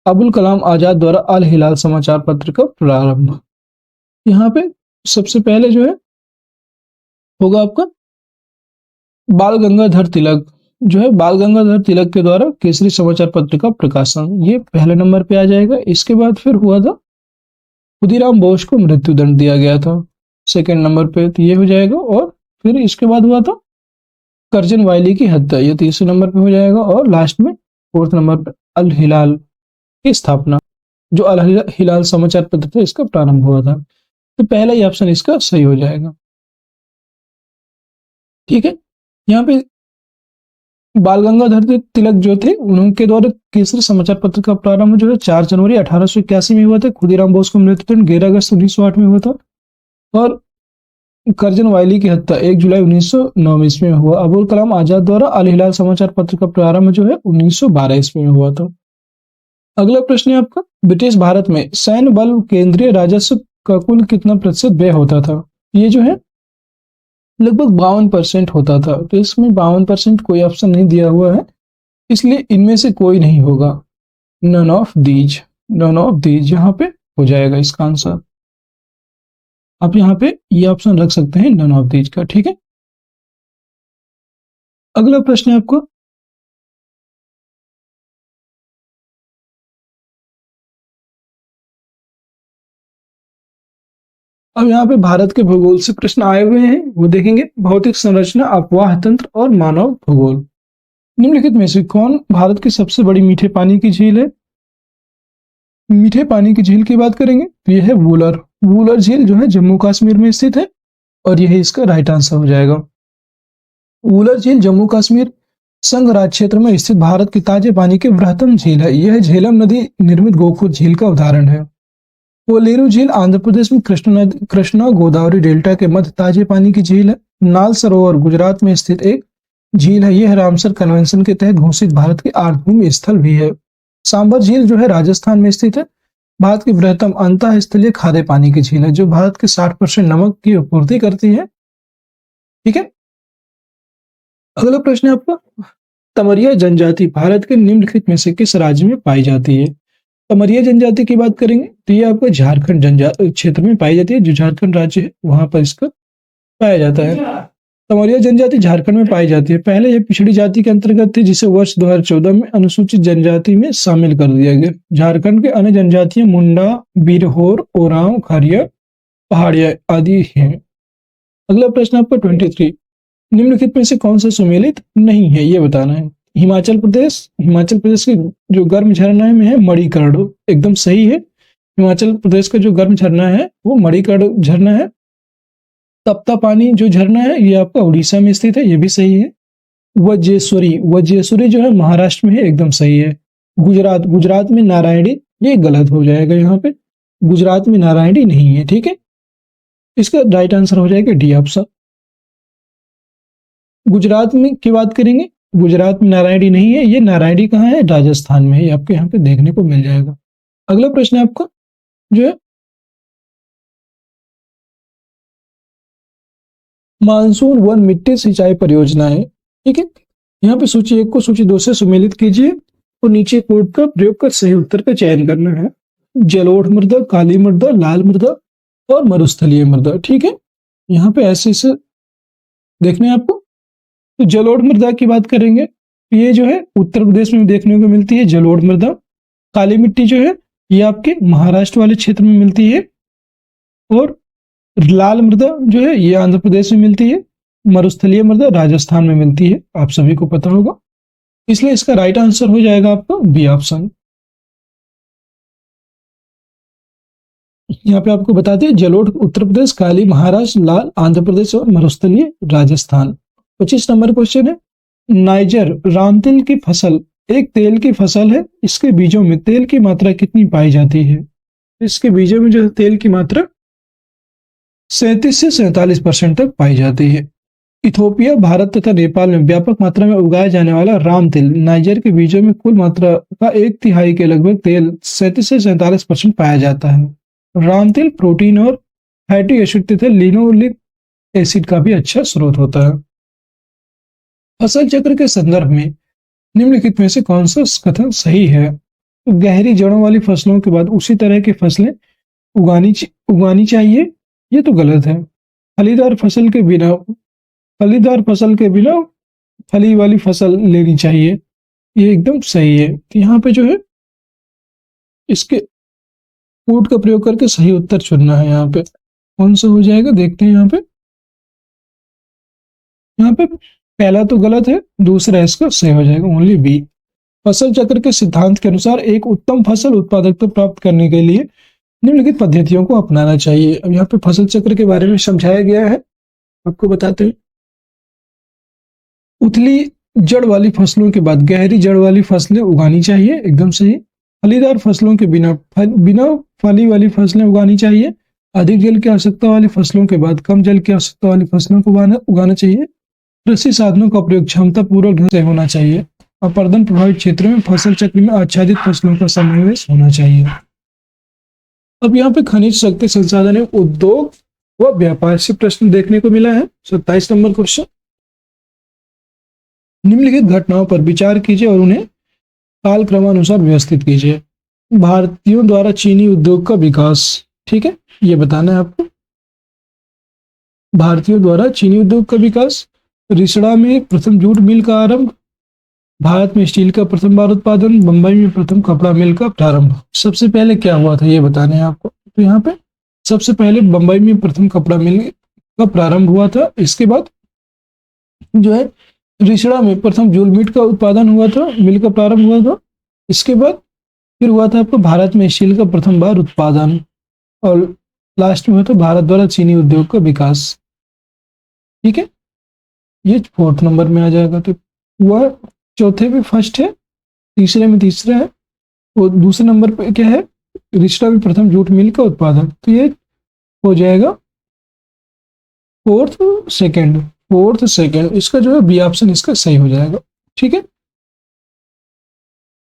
अबुल कलाम आजाद द्वारा अल हिलाल समाचार पत्र का प्रारंभ। यहाँ पे सबसे पहले जो है होगा आपका बाल गंगाधर तिलक, जो है बाल गंगाधर तिलक के द्वारा केसरी समाचार पत्र का प्रकाशन, ये पहले नंबर पे आ जाएगा। इसके बाद फिर हुआ था खुदीराम बोस को मृत्युदंड दिया गया था, सेकंड नंबर पे, तो ये हो जाएगा। और फिर इसके बाद हुआ था कर्जन वायली की हत्या, ये तीसरे नंबर पे हो जाएगा। और लास्ट में फोर्थ नंबर पे अल हिलाल की स्थापना, जो अल हिलाल समाचार पत्र था, इसका प्रारंभ हुआ था। तो पहला ही ऑप्शन इसका सही हो जाएगा। ठीक है, यहाँ पे बाल गंगाधर तिलक जो थे उनके द्वारा केसरी समाचार पत्र का प्रारंभ जो है 4 जनवरी 1881 में हुआ था। खुदीराम बोस को मृत्युदंड 11 अगस्त 1908 में हुआ था। और कर्जन वायली की हत्या 1 जुलाई 1909 ईस्वी में हुआ। अबुल कलाम आजाद द्वारा अल हिलाल समाचार पत्र का प्रारंभ जो है 1912 ईस्वी में हुआ था। अगला प्रश्न है आपका, ब्रिटिश भारत में सैन्य बल केंद्रीय राजस्व का कुल कितना प्रतिशत व्यय होता था? ये जो है लगभग 52% होता था। तो इसमें 52% कोई ऑप्शन नहीं दिया हुआ है, इसलिए इनमें से कोई नहीं होगा। नन ऑफ दीज यहाँ पे हो जाएगा इसका आंसर। आप यहाँ पे ये ऑप्शन रख सकते हैं नन ऑफ दीज का। ठीक है, अगला प्रश्न है आपको, अब यहाँ पे भारत के भूगोल से प्रश्न आए हुए हैं, वो देखेंगे। भौतिक संरचना, अपवाह तंत्र और मानव भूगोल। निम्नलिखित में से कौन भारत की सबसे बड़ी मीठे पानी की झील है? मीठे पानी की झील की बात करेंगे तो यह है वूलर झील, जो है जम्मू कश्मीर में स्थित है, और यह इसका राइट आंसर हो जाएगा। वूलर झील जम्मू कश्मीर संघ राज्य क्षेत्र में स्थित भारत की ताजे पानी की बृहत्तम झील है। यह झेलम नदी निर्मित गोखुर झील का उदाहरण है। कोलेरू झील आंध्र प्रदेश में कृष्णा गोदावरी डेल्टा के मध्य ताजे पानी की झील है। नाल सरोवर गुजरात में स्थित एक झील है। यह रामसर कन्वेंशन के तहत घोषित भारत की आर्द्रभूमि स्थल भी है। सांबर झील जो है राजस्थान में स्थित है। भारत की बृहत्तम अंतःस्थलीय खारे पानी की झील है, जो भारत के 60% नमक की आपूर्ति करती है। ठीक है, अगला प्रश्न है आपका, तमरिया जनजाति भारत के निम्नलिखित में से किस राज्य में पाई जाती है? तमरिया जनजाति की बात करेंगे तो ये आपका झारखंड क्षेत्र में पाई जाती है, जो झारखंड राज्य है वहां पर इसका पाया जाता है। तमरिया जनजाति झारखंड में पाई जाती है। पहले यह पिछड़ी जाति के अंतर्गत थी, जिसे वर्ष 2014 में अनुसूचित जनजाति में शामिल कर दिया गया। झारखंड के अन्य जनजातियां मुंडा, बिरहोर, ओरांव, खारिया, पहाड़िया आदि हैं। अगला प्रश्न आपका 23, निम्नलिखित में से कौन सा सुमेलित नहीं है, ये बताना है। हिमाचल प्रदेश के जो गर्म झरना में है मणिकर्ण, एकदम सही है। हिमाचल प्रदेश का जो गर्म झरना है वो मणिकर्ण झरना है। तप्ता पानी जो झरना है ये आपका उड़ीसा में स्थित है, ये भी सही है। वज्रेश्वरी जो है महाराष्ट्र में है, एकदम सही है। गुजरात में नारायणी, ये गलत हो जाएगा, यहाँ पे गुजरात में नारायणी नहीं है। ठीक है, इसका राइट आंसर हो जाएगा डी ऑप्शन। गुजरात में की बात करेंगे, गुजरात में नारायणी नहीं है, ये नारायणी कहाँ है? राजस्थान में है, आपको यहाँ पे देखने को मिल जाएगा। अगला प्रश्न है आपका जो है मानसून वन मिट्टी सिंचाई परियोजना है। ठीक है, यहाँ पे सूची 1 को सूची 2 से सुमेलित कीजिए और नीचे कोड का प्रयोग कर सही उत्तर का चयन करना है। जलोढ़ मृदा, काली मृदा, लाल मृदा और मरुस्थलीय मृदा। ठीक है, यहाँ पे ऐसे से देखने हैं आपको। तो जलोढ़ मृदा की बात करेंगे, ये जो है उत्तर प्रदेश में देखने को मिलती है जलोढ़ मृदा। काली मिट्टी जो है ये आपके महाराष्ट्र वाले क्षेत्र में मिलती है और लाल मृदा जो है ये आंध्र प्रदेश में मिलती है। मरुस्थलीय मृदा राजस्थान में मिलती है, आप सभी को पता होगा, इसलिए इसका राइट आंसर हो जाएगा आपका बी ऑप्शन। यहाँ पे आपको बताते हैं जलोढ़ उत्तर प्रदेश, काली महाराष्ट्र, लाल आंध्र प्रदेश और मरुस्थलीय राजस्थान। 25 नंबर क्वेश्चन है, नाइजर रामतिल की फसल एक तेल की फसल है, इसके बीजों में तेल की मात्रा कितनी पाई जाती है? इसके बीजों में जो तेल की मात्रा 37 से 47% तक पाई जाती है। इथोपिया, भारत तथा नेपाल में व्यापक मात्रा में उगाया जाने वाला रामतिल नाइजर के बीजों में कुल मात्रा का 1/3 के लगभग तेल 37 से 47% पाया जाता है। रामतिल प्रोटीन और फैटी एसिड तथा लिनोलिक एसिड का भी अच्छा स्रोत होता है। फसल चक्र के संदर्भ में निम्नलिखित में से कौन सा कथन सही है? गहरी जड़ों वाली फसलों के बाद उसी तरह की फसलें उगानी चाहिए, ये तो गलत है। फलीदार फसल के बिना फली वाली फसल लेनी चाहिए, ये एकदम सही है। तो यहाँ पे जो है इसके कोड का प्रयोग करके सही उत्तर चुनना है। यहाँ पे कौन सा हो जाएगा देखते हैं। यहाँ पे पहला तो गलत है, दूसरा इसका सही हो जाएगा ओनली बी। फसल चक्र के सिद्धांत के अनुसार एक उत्तम फसल उत्पादकता प्राप्त करने के लिए निम्नलिखित पद्धतियों को अपनाना चाहिए। अब यहाँ पे फसल चक्र के बारे में समझाया गया है, आपको बताते हैं। उथली जड़ वाली फसलों के बाद गहरी जड़ वाली फसलें उगानी चाहिए, एकदम सही। फलीदार फसलों के बिना फली वाली फसलें उगानी चाहिए। अधिक जल की आवश्यकता वाली फसलों के बाद कम जल की आवश्यकता वाली फसलों को उगाना चाहिए। कृषि साधनों का प्रयोग क्षमता पूर्वक ढंग से होना चाहिए। अपर्दन प्रभावित क्षेत्रों में फसल चक्र में आच्छादित फसलों का समावेश होना चाहिए। अब यहाँ पे खनिज शक्ति संसाधन एवं उद्योग व व्यापार से प्रश्न देखने को मिला है। 27 नंबर क्वेश्चन, निम्नलिखित घटनाओं पर विचार कीजिए और उन्हें काल क्रमानुसार व्यवस्थित कीजिए। भारतीयों द्वारा चीनी उद्योग का विकास, ठीक है, ये बताना है आपको। भारतीयों द्वारा चीनी उद्योग का विकास, रिसड़ा में प्रथम जूट मिल का आरंभ, भारत में स्टील का प्रथम बार उत्पादन, बंबई में प्रथम कपड़ा मिल का प्रारंभ। सबसे पहले क्या हुआ था ये बताने हैं आपको। तो यहाँ पे सबसे पहले बंबई में प्रथम कपड़ा मिल का प्रारंभ हुआ था। इसके बाद जो है रिसड़ा में प्रथम जूट मिल का उत्पादन हुआ था, मिल का प्रारंभ हुआ था। इसके बाद फिर हुआ था आपको भारत में स्टील का प्रथम बार उत्पादन और लास्ट में हुआ था भारत द्वारा चीनी उद्योग का विकास। ठीक है, ये 4th नंबर में आ जाएगा। तो वह चौथे में फर्स्ट है, तीसरे में तीसरा है और दूसरे नंबर पे क्या है, रिसड़ा में प्रथम जूट मिल का उत्पादन। तो ये हो जाएगा 4th सेकंड। इसका जो है बी ऑप्शन इसका सही हो जाएगा। ठीक है,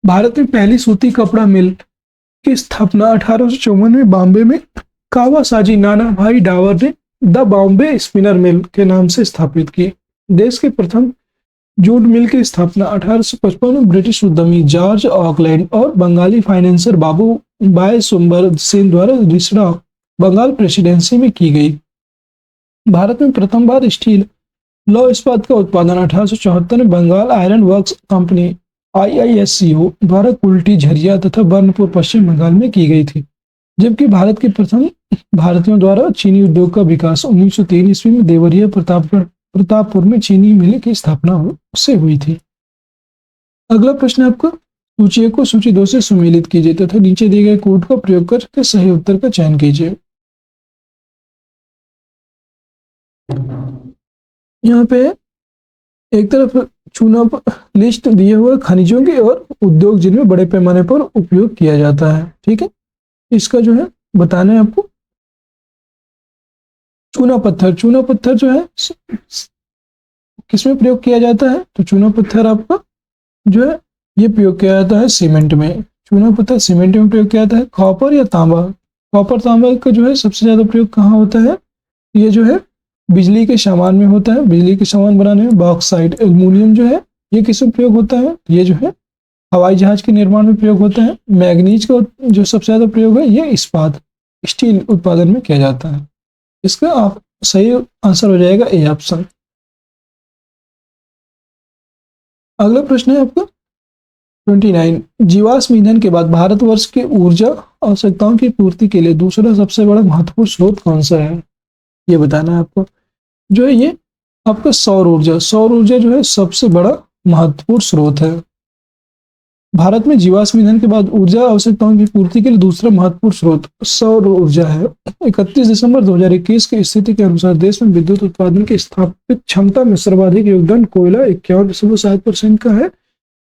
भारत में पहली सूती कपड़ा मिल की स्थापना 1854 में बॉम्बे में कावासाजी नाना भाई डावर ने द बॉम्बे स्पिनर मिल के नाम से स्थापित की। देश के प्रथम जूट मिल की स्थापना 1855 में ब्रिटिश उद्यमी जॉर्ज ऑकलैंड और बंगाली फाइनेंसर बाबू बाय सुंबर सेन द्वारा रिसड़ा बंगाल प्रेसिडेंसी में की गई। भारत में प्रथम बार स्टील लौह इस्पात का उत्पादन 1874 में Bengal iron works company IISCO द्वारा कुल्टी, झरिया तथा बर्नपुर पश्चिम बंगाल में की गई थी। जबकि भारत के प्रथम भारतीयों द्वारा चीनी उद्योग का विकास 1903 ईस्वी में देवरिया प्रतापपुर में चीनी मिल की स्थापना से हुई थी। अगला प्रश्न आपका, सूची 1 को सूची 2 से सुमेलित कीजिए तथा नीचे दिए गए कोड का प्रयोग करके सही उत्तर का चयन कीजिए। यहाँ पे एक तरफ चुना लिस्ट दिए हुए खनिजों के और उद्योग जिनमें बड़े पैमाने पर उपयोग किया जाता है। ठीक है, इसका जो है बताना है आपको। चूना पत्थर जो है किसमें प्रयोग किया जाता है? तो चूना पत्थर आपका जो है ये प्रयोग किया जाता है सीमेंट में। चूना पत्थर सीमेंट में प्रयोग किया जाता है। कॉपर या तांबा, कॉपर तांबा का जो है सबसे ज्यादा प्रयोग कहाँ होता है? ये जो है बिजली के सामान में होता है, बिजली के सामान बनाने में। बॉक्साइट एल्युमिनियम जो है ये किस में प्रयोग होता है? ये जो है हवाई जहाज के निर्माण में प्रयोग होता है। मैग्नीज का जो सबसे ज्यादा प्रयोग है ये इस्पात स्टील उत्पादन में किया जाता है। इसका आप सही आंसर हो जाएगा ए ऑप्शन। अगला प्रश्न है आपका 29, जीवाश्म ईंधन के बाद भारतवर्ष के ऊर्जा आवश्यकताओं की पूर्ति के लिए दूसरा सबसे बड़ा महत्वपूर्ण स्रोत कौन सा है? ये बताना है आपको। जो है ये आपका सौर ऊर्जा, सौर ऊर्जा जो है सबसे बड़ा महत्वपूर्ण स्रोत है। भारत में जीवाश्म ईंधन के बाद ऊर्जा आवश्यकताओं की पूर्ति के लिए दूसरा महत्वपूर्ण स्रोत सौर ऊर्जा है। 31 दिसंबर 2021 की स्थिति के अनुसार देश में विद्युत उत्पादन की स्थापित क्षमता में सर्वाधिक योगदान कोयला 51.7% का है,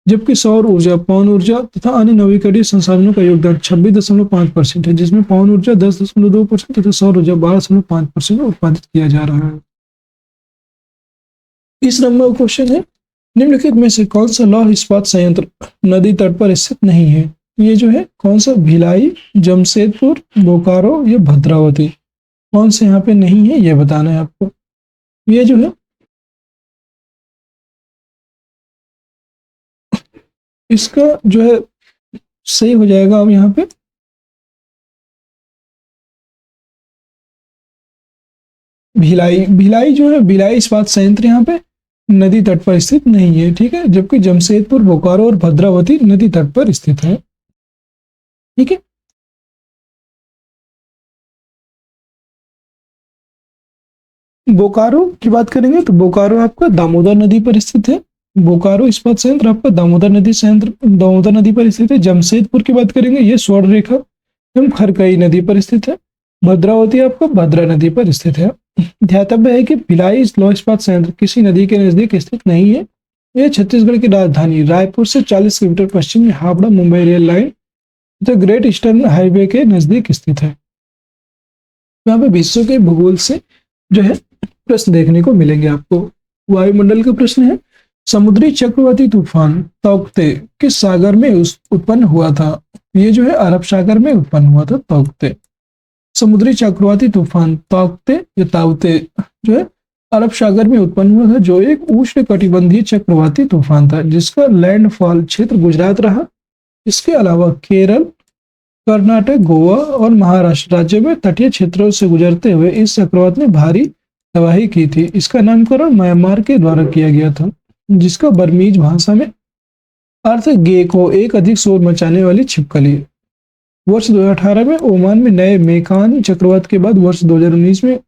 जबकि सौर ऊर्जा, पवन ऊर्जा तथा अन्य नवीकरणीय संसाधनों का योगदान 26.5% है, जिसमें पवन ऊर्जा 10.2% तथा सौर ऊर्जा 12.5% उत्पादित किया जा रहा है। 30 नंबर क्वेश्चन है, निम्नलिखित में से कौन सा लौह इस्पात संयंत्र नदी तट पर स्थित नहीं है? ये जो है कौन सा? भिलाई, जमशेदपुर, बोकारो या भद्रावती? कौन से यहाँ पे नहीं है ये बताना है आपको। ये जो है इसका जो है सही हो जाएगा अब यहाँ पे भिलाई। भिलाई जो है भिलाई इस्पात संयंत्र यहाँ पे नदी तट पर स्थित नहीं है, ठीक है, जबकि जमशेदपुर, बोकारो और भद्रावती नदी तट पर स्थित है, ठीक है। बोकारो की बात करेंगे तो बोकारो आपका दामोदर नदी पर स्थित है। बोकारो इस्पात संयंत्र आपका दामोदर नदी पर स्थित है। जमशेदपुर की बात करेंगे ये स्वर्ण रेखा एवं खरकई नदी पर स्थित है। भद्रावती आपका भद्रा नदी पर स्थित है। ध्यातव्य है कि भिलाई लौह इस्पात संयंत्र किसी नदी के नजदीक स्थित नहीं है। यह छत्तीसगढ़ की राजधानी रायपुर से 40 किलोमीटर पश्चिम में Howrah Mumbai rail line the great eastern highway के नजदीक स्थित है। यहाँ पे विश्व के भूगोल से जो है प्रश्न देखने को मिलेंगे आपको। वायुमंडल का प्रश्न है, समुद्री चक्रवाती तूफान तौकते किस सागर में उत्पन्न हुआ था? ये जो है अरब सागर में उत्पन्न हुआ था तौकते। समुद्री चक्रवाती तूफान तौकते या ताउते जो है अरब सागर में उत्पन्न हुआ था, जो एक उष्ण कटिबंधीय चक्रवाती तूफान था जिसका लैंडफॉल क्षेत्र गुजरात रहा। इसके अलावा केरल, कर्नाटक, गोवा और महाराष्ट्र राज्य में तटीय क्षेत्रों से गुजरते हुए इस चक्रवात ने भारी तबाही की थी। इसका नामकरण म्यांमार के द्वारा किया गया था, जिसका बर्मीज भाषा में अर्थ गेको, एक अधिक शोर मचाने वाली छिपकली। वर्ष 2018 में ओमान में नए मेकान चक्रवात के बाद वर्ष 2019 में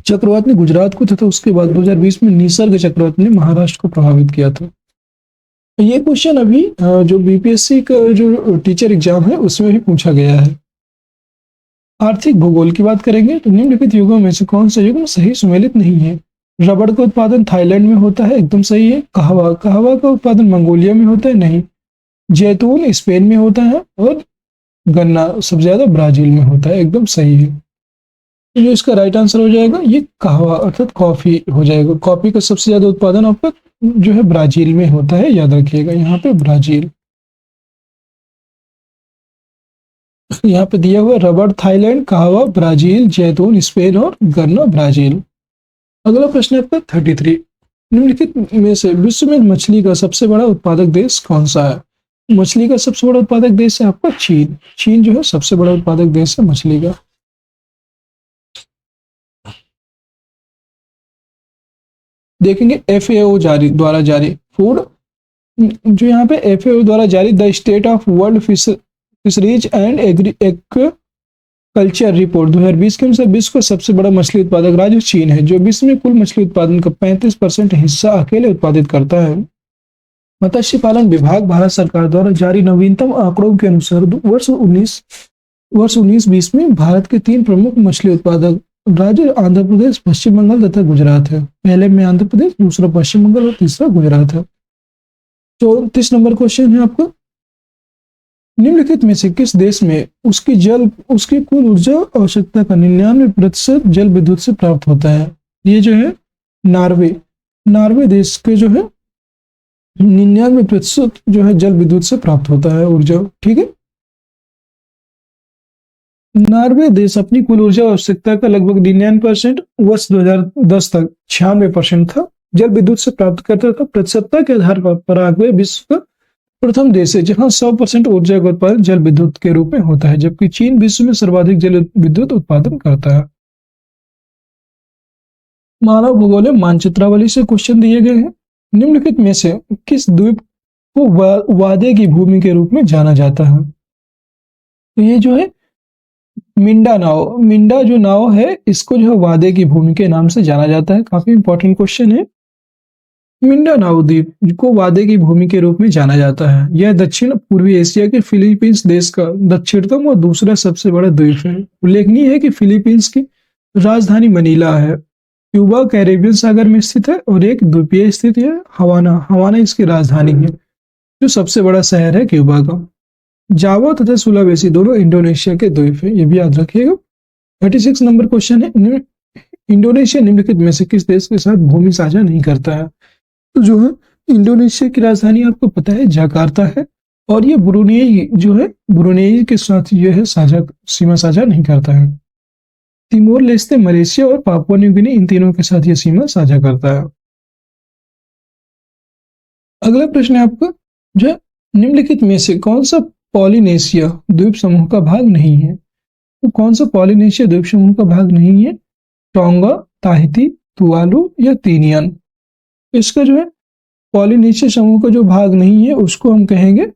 चक्रवात ने गुजरात को तथा उसके बाद 2020 में निसर्ग चक्रवात ने महाराष्ट्र को प्रभावित किया था। ये क्वेश्चन अभी जो बीपीएससी का जो टीचर एग्जाम है उसमें भी पूछा गया है। आर्थिक भूगोल की बात करेंगे तो निम्नलिखित युगों में से कौन सा युग सही सुमेलित नहीं है? रबड़ का उत्पादन थाईलैंड में होता है, एकदम सही है। कहवा का उत्पादन मंगोलिया में होता है, नहीं। जैतून स्पेन में होता है और गन्ना सबसे ज्यादा ब्राजील में होता है, एकदम सही है। तो जो इसका राइट आंसर हो जाएगा ये कहवा अर्थात कॉफी हो जाएगा। कॉफी का सबसे ज्यादा उत्पादन आपका जो है ब्राजील में होता है, याद रखिएगा यहाँ पे ब्राजील। यहाँ पे दिया हुआ रबड़ थाईलैंड, कहवा ब्राजील, जैतून स्पेन और गन्ना ब्राजील। अगला प्रश्न है आपका 33, निम्नलिखित में से विश्व में मछली का सबसे बड़ा उत्पादक देश कौन सा है? मछली का सबसे बड़ा उत्पादक देश है आपका चीन। चीन जो है सबसे बड़ा उत्पादक देश है मछली का। देखेंगे FAO द्वारा जारी फूड, जो यहाँ पे FAO द्वारा जारी the state of world fisheries and agriculture report 2020 के अनुसार विश्व का सबसे बड़ा मछली उत्पादक राज्य चीन है, जो विश्व में कुल मछली उत्पादन का 35% हिस्सा अकेले उत्पादित करता है। मत्स्य पालन विभाग भारत सरकार द्वारा जारी नवीनतम आंकड़ों के अनुसार वर्ष 1920 में भारत के 3 प्रमुख मछली उत्पादक राज्य आंध्र प्रदेश, पश्चिम बंगाल तथा गुजरात है। पहले में आंध्र प्रदेश, दूसरा पश्चिम बंगाल और तीसरा गुजरात है। 34 नंबर क्वेश्चन है आपका, निम्नलिखित में से किस देश में उसकी कुल ऊर्जा आवश्यकता का 99% जल विद्युत से प्राप्त होता है? ये जो है नॉर्वे देश के जो है 99% जो है जल विद्युत से प्राप्त होता है ऊर्जा। ठीक है। नॉर्वे देश अपनी कुल ऊर्जा आवश्यकता का लगभग 99% वर्ष 2010 तक 96% था जल विद्युत से प्राप्त करता था। प्रतिशतता के आधार पर पराग्वे विश्व का प्रथम देश है जहां 100% ऊर्जा का उत्पादन जल विद्युत के रूप में होता है, जबकि चीन विश्व में सर्वाधिक जल विद्युत उत्पादन करता है। मानव भूगोल मानचित्रावली से क्वेश्चन दिए गए हैं। निम्नलिखित में से किस द्वीप को वादे की भूमि के रूप में जाना जाता है? तो ये जो है मिंडा जो नाव है इसको जो है वादे की भूमि के नाम से जाना जाता है। काफी इंपॉर्टेंट क्वेश्चन है। मिंडानाओ द्वीप को वादे की भूमि के रूप में जाना जाता है। यह दक्षिण पूर्वी एशिया के फिलीपींस देश का दक्षिणतम और दूसरा सबसे बड़ा द्वीप है। उल्लेखनीय है कि फिलीपींस की राजधानी मनीला है। क्यूबा कैरेबियन सागर में स्थित है और एक द्वीपीय स्थित है हवाना इसकी राजधानी है, जो सबसे बड़ा शहर है क्यूबा का। जावा तथा सुलावेसी दोनों इंडोनेशिया के द्वीप है, ये भी याद रखिएगा। 36 नंबर क्वेश्चन है, इंडोनेशिया निम्नलिखित में से किस देश के साथ भूमि साझा नहीं करता है? तो जो है इंडोनेशिया की राजधानी आपको पता है जकार्ता है, और ये ब्रुनेई के साथ ये है सीमा साझा नहीं करता है। तिमोर लेस्ते मलेशिया और पापुआ न्यू गिनी इन तीनों के साथ ये सीमा साझा करता है। अगला प्रश्न है आपका, जो निम्नलिखित में से कौन सा पॉलिनेशिया द्वीप समूह का भाग नहीं है? तो कौन सा पॉलिनेशिया द्वीप समूह का भाग नहीं है? टोंगा, ताहिती, तुवालू या तीनियन? इसका जो है पॉलिनेशिया समूह का जो भाग नहीं है उसको हम कहेंगे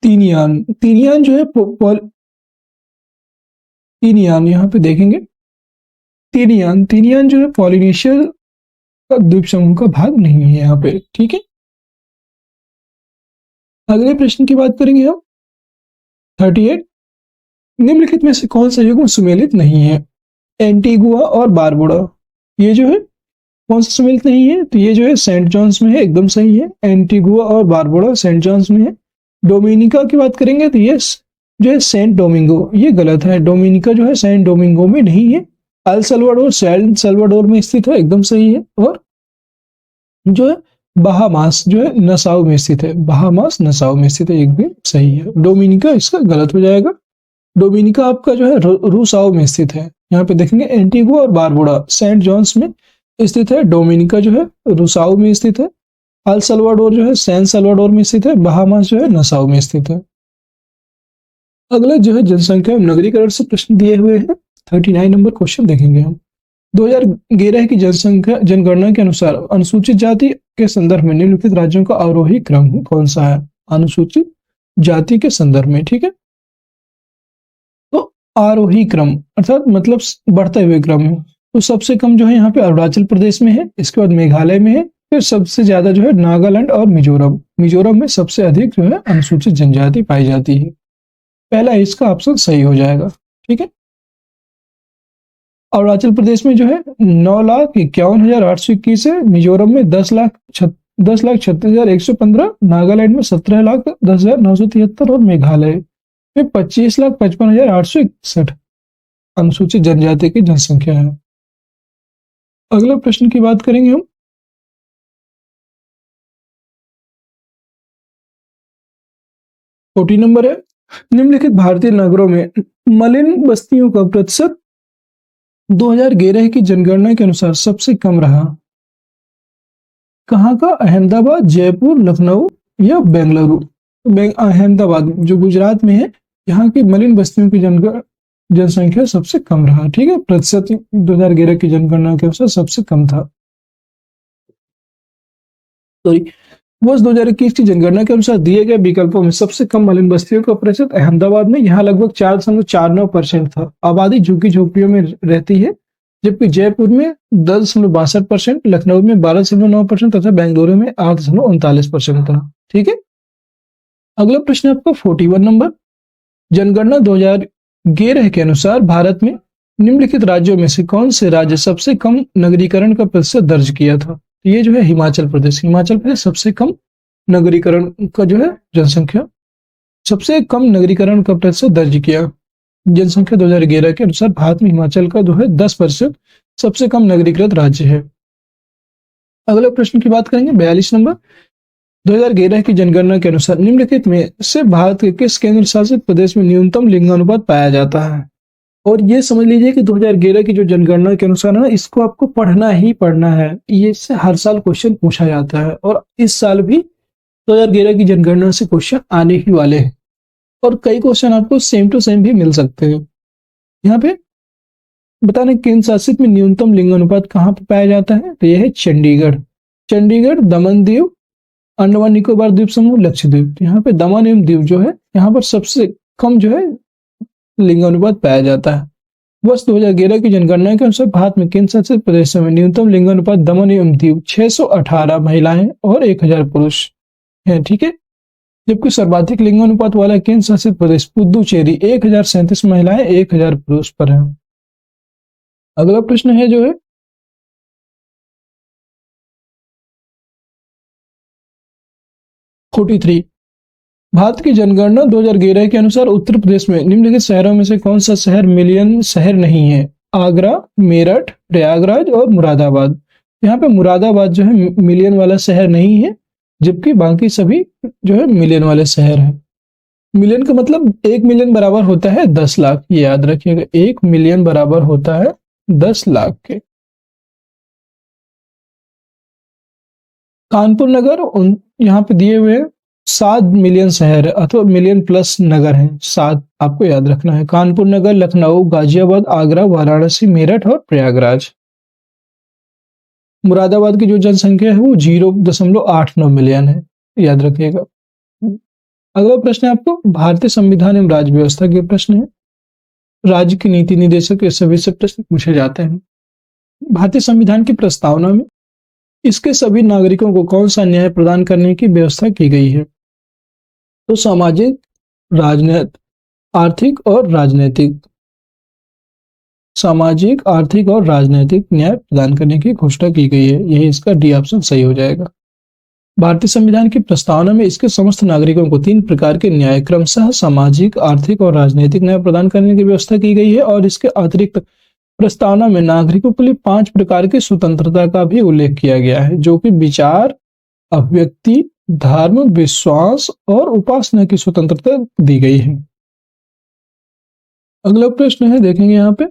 तीनियान। तीनियान जो है तीनियान यहाँ पे देखेंगे, तीनियान जो है पॉलिनेशिया का द्वीप समूह का भाग नहीं है यहाँ पे। ठीक है। अगले प्रश्न की बात करेंगे हम। 38, निम्नलिखित में से कौन सा युग्म सुमेलित नहीं है? एंटीगुआ और बारबुडा, ये जो है कौन सा सुमेलित नहीं है? तो ये जो है सेंट जॉन्स में है, एकदम सही है। एंटीगुआ और बारबुडा सेंट जॉन्स में है। डोमिनिका की बात करेंगे तो ये जो है सेंट डोमिंगो, ये गलत है। डोमिनिका जो है सेंट डोमिंगो में नहीं है। अल सल्वाडोर सेंट सल्वाडोर में स्थित है, एकदम सही है। और जो है बहामास जो है नसाउ में स्थित है, बहामास नसाउ में स्थित है, एकदम सही है। डोमिनिका इसका गलत हो जाएगा। डोमिनिका आपका जो है रूसाओ में स्थित है। यहाँ पे देखेंगे एंटीगुआ और बारबुडा सेंट जॉन्स में स्थित है। डोमिनिका जो है रूसाओ में स्थित है। अल सल्वाडोर जो है सैन सल्वाडोर में स्थित है। बहामास जो है नसाउ में स्थित है। अगला जो है जनसंख्या एवं नगरीकरण से प्रश्न दिए हुए हैं। 39 नंबर क्वेश्चन देखेंगे हम। 2011 की जनगणना के अनुसार अनुसूचित जाति के संदर्भ में निम्नलिखित राज्यों का अवरोही क्रम कौन सा है? अनुसूचित जाति के संदर्भ में। ठीक है। तो आरोही क्रम अर्थात मतलब बढ़ते हुए क्रम है। तो सबसे कम जो है यहाँ पे अरुणाचल प्रदेश में है, इसके बाद मेघालय में है, फिर सबसे ज्यादा जो है नागालैंड और मिजोरम। मिजोरम में सबसे अधिक जो है अनुसूचित जनजाति पाई जाती है। पहला इसका ऑप्शन सही हो जाएगा। ठीक है। अरुणाचल प्रदेश में जो है 9,51,821 है। मिजोरम में 10,36,115, नागालैंड में 17,10,973 और मेघालय में 25,55,861 अनुसूचित जनजाति की जनसंख्या है। अगला प्रश्न की बात करेंगे हम। 40 नंबर है, निम्नलिखित भारतीय नगरों में मलिन बस्तियों का प्रतिशत 2011 की जनगणना के अनुसार सबसे कम रहा? कहाँ का? अहमदाबाद, जयपुर, लखनऊ या बेंगलुरु? अहमदाबाद जो गुजरात में है, यहाँ की मलिन बस्तियों की जनसंख्या सबसे कम रहा। ठीक है। प्रतिशत 2011 की जनगणना के अनुसार सबसे कम था। वर्ष 2021 की जनगणना के अनुसार दिए गए विकल्पों में सबसे कम मलिन बस्तियों का प्रतिशत अहमदाबाद में, यहाँ लगभग 4.49% था। आबादी झुग्गी झोपड़ियों में रहती है, जबकि जयपुर में 10.62%, लखनऊ में 12.9% तथा बेंगलुरु में 8.39% था। ठीक है। अगला प्रश्न आपका 41 नंबर। जनगणना 2011 के अनुसार भारत में निम्नलिखित राज्यों में से कौन से राज्य सबसे कम नगरीकरण का प्रतिशत दर्ज किया था? ये जो है हिमाचल प्रदेश। हिमाचल प्रदेश सबसे कम नगरीकरण का जो है जनसंख्या, सबसे कम नगरीकरण का प्रतिशत दर्ज किया। जनसंख्या 2011 के अनुसार भारत में हिमाचल का जो है 10% सबसे कम नगरीकृत राज्य है। अगले प्रश्न की बात करेंगे 42 नंबर। 2011 की जनगणना के अनुसार निम्नलिखित में से भारत के किस केंद्र शासित प्रदेश में न्यूनतम लिंगानुपात पाया जाता है? और ये समझ लीजिए कि 2011 की जो जनगणना के अनुसार है ना, इसको आपको पढ़ना ही पढ़ना है। ये इससे हर साल क्वेश्चन पूछा जाता है और इस साल भी 2011 की जनगणना से क्वेश्चन आने ही वाले हैं और कई क्वेश्चन आपको सेम टू सेम भी मिल सकते हैं। यहाँ पे बताने केंद्र शासित में न्यूनतम लिंगानुपात कहाँ पर पाया जाता है? तो यह है चंडीगढ़। चंडीगढ़, दमन दीव, अंडमान निकोबार द्वीप समूह, लक्षद्वीप। तो यहाँ पे दमन एवं दीव जो है, यहाँ पर सबसे कम जो है लिंगानुपात पाया जाता है। वर्ष 2011 की जनगणना के अनुसार भारत में केंद्र शासित प्रदेशों में न्यूनतम लिंगानुपात दमन एवं दीव 618 महिलाएं और 1000 पुरुष हैं, ठीक है। जबकि सर्वाधिक लिंगानुपात वाला केंद्र शासित प्रदेश पुदुचेरी 1037 महिलाएं 1000 पुरुष पर है। अगला प्रश्न है जो है 43। भारत की जनगणना 2011 के अनुसार उत्तर प्रदेश में निम्नलिखित शहरों में से कौन सा शहर मिलियन शहर नहीं है? आगरा, मेरठ, प्रयागराज और मुरादाबाद। यहाँ पे मुरादाबाद जो है मिलियन वाला शहर नहीं है, जबकि बाकी सभी जो है मिलियन वाले शहर हैं। मिलियन का मतलब 1 मिलियन बराबर होता है 10 लाख, ये याद रखिएगा। 1 मिलियन बराबर होता है 10 लाख के। कानपुर नगर यहाँ पे दिए हुए 7 मिलियन शहर है अथवा मिलियन प्लस नगर है। 7 आपको याद रखना है। कानपुर नगर, लखनऊ, गाजियाबाद, आगरा, वाराणसी, मेरठ और प्रयागराज। मुरादाबाद की जो जनसंख्या है वो 0.89 मिलियन है, याद रखिएगा। अगला प्रश्न है आपको भारतीय संविधान एवं राज्य व्यवस्था के प्रश्न है। राज्य की नीति निदेशक ये सभी से प्रश्न पूछे जाते हैं। भारतीय संविधान की प्रस्तावना में इसके सभी नागरिकों को कौन सा न्याय प्रदान करने की व्यवस्था की गई है? तो सामाजिक, राजनीतिक, आर्थिक और राजनीतिक, सामाजिक, आर्थिक और राजनीतिक न्याय प्रदान करने की घोषणा की गई है। यही इसका डी ऑप्शन सही हो जाएगा। भारतीय संविधान की प्रस्तावना में इसके समस्त नागरिकों को 3 प्रकार के न्याय क्रमशः सामाजिक, आर्थिक और राजनीतिक न्याय प्रदान करने की व्यवस्था की गई है और इसके अतिरिक्त प्रस्तावना में नागरिकों के लिए 5 प्रकार की स्वतंत्रता का भी उल्लेख किया गया है, जो कि विचार, अभिव्यक्ति, धर्म, विश्वास और उपासना की स्वतंत्रता दी गई है। अगला प्रश्न है, देखेंगे यहाँ पे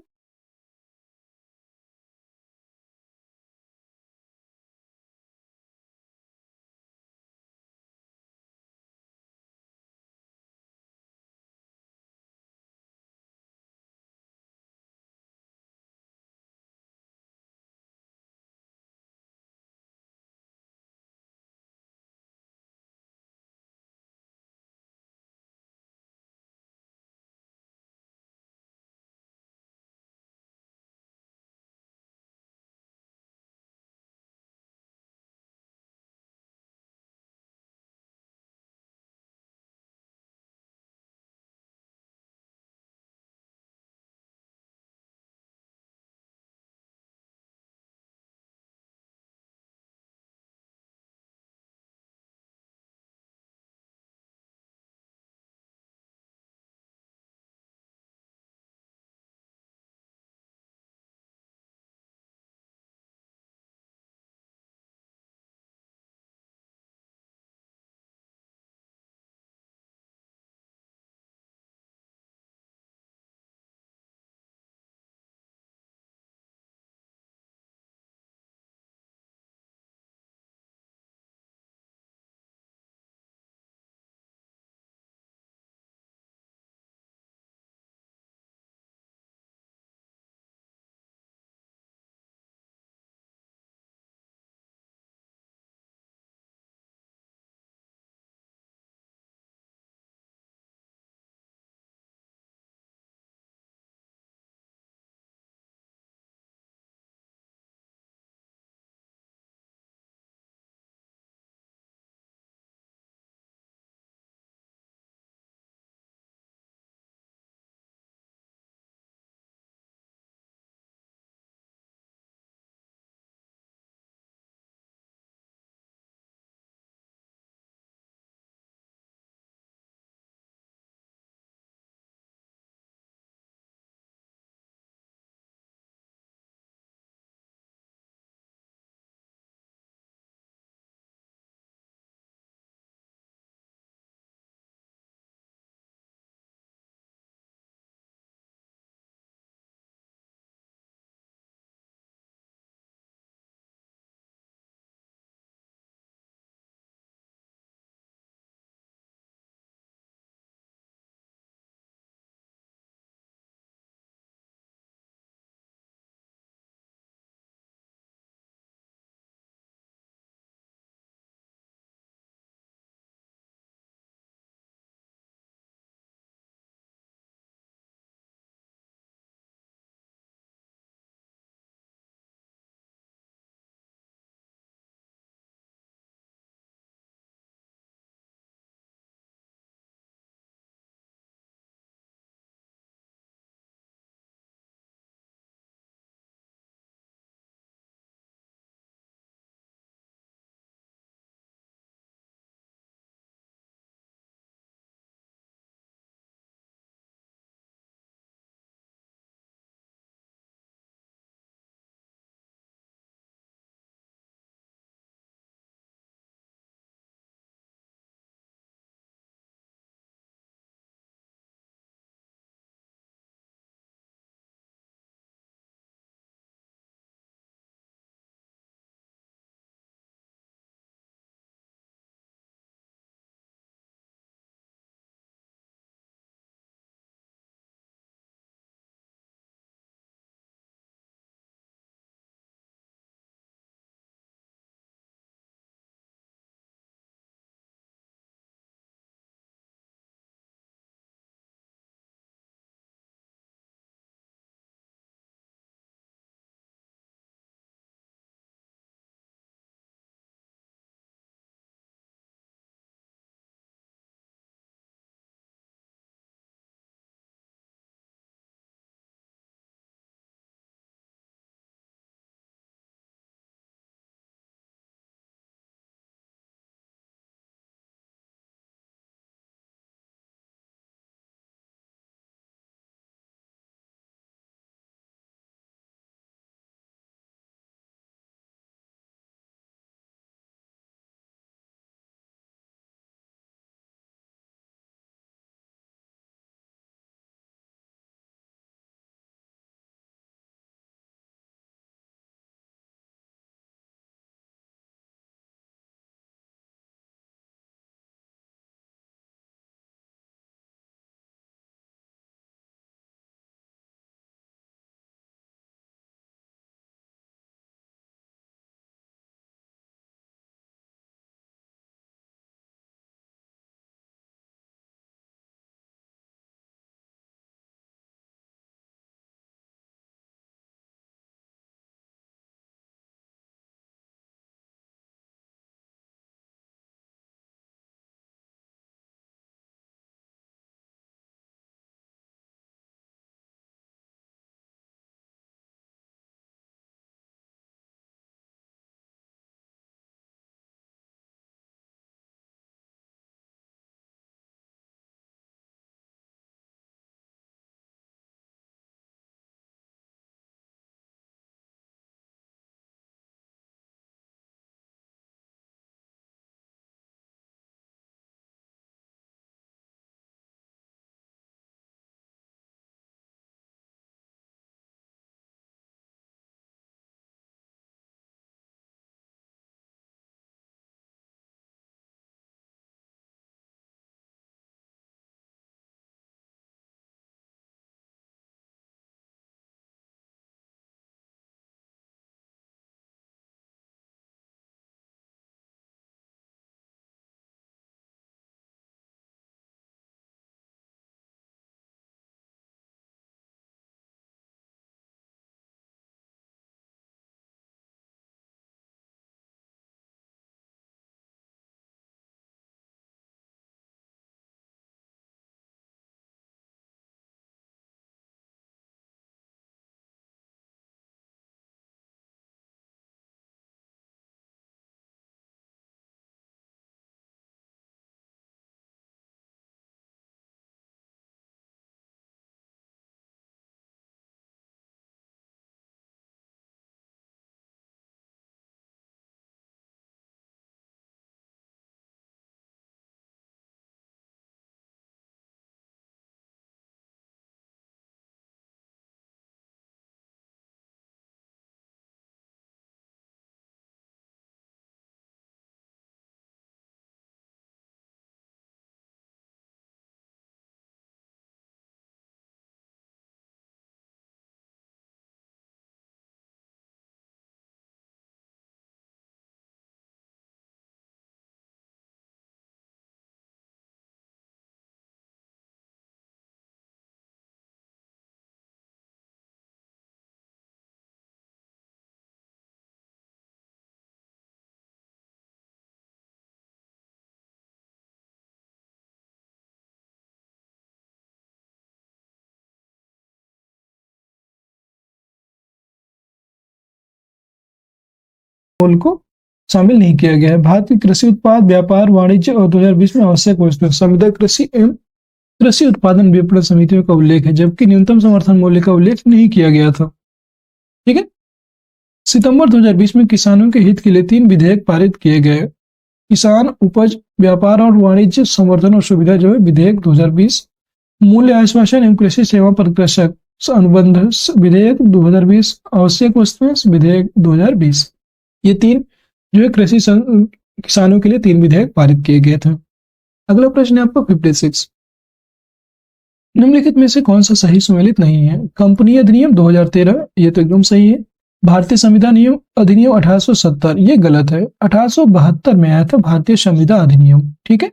मोल को शामिल नहीं किया गया है। भारत की कृषि उत्पाद व्यापार वाणिज्य और 2020 में आवश्यक वस्तुएं संविदा कृषि एवं कृषि उत्पादन विपणन समितियों का उल्लेख है, जबकि न्यूनतम समर्थन मूल्य का उल्लेख नहीं किया गया था। ठीक है। सितंबर 2020 में किसानों के हित के लिए 3 विधेयक पारित किए गए। किसान उपज व्यापार और वाणिज्य संवर्धन और सुविधा जो है विधेयक 2020, मूल्य आश्वासन एवं कृषि सेवा पर कृषक अनुबंध विधेयक 2020, आवश्यक वस्तुएं विधेयक 2020। ये 3 जो है कृषि किसानों के लिए 3 विधेयक पारित किए गए थे। अगला प्रश्न है आपका 56, निम्नलिखित में से कौन सा सही सुमेलित नहीं है? कंपनी अधिनियम 2013, ये तो एकदम सही है। भारतीय संविधान अधिनियम 1870, ये गलत है। 1872 में आया था भारतीय संविधान अधिनियम। ठीक है,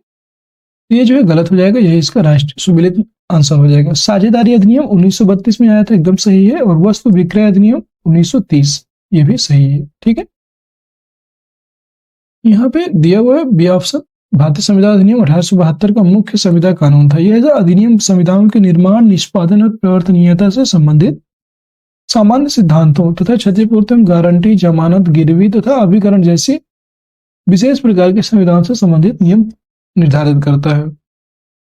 ये जो है गलत हो जाएगा, यही इसका राष्ट्रीय सुमेलित आंसर हो जाएगा। साझेदारी अधिनियम 1932 में आया था, एकदम सही है। और वस्तु विक्रय अधिनियम 1930, ये भी सही है। ठीक है, यहाँ पे दिया हुआ है बी ऑप्शन। भारतीय संविधान अधिनियम 1872 का मुख्य संविधान कानून था। यह अधिनियम संविधान के निर्माण, निष्पादन और प्रवर्तनीयता से संबंधित सामान्य सिद्धांतों तथा क्षतिपूर्ति, गारंटी, जमानत, गिरवी तथा अभिकरण जैसी विशेष प्रकार के संविधान से संबंधित नियम निर्धारित करता है।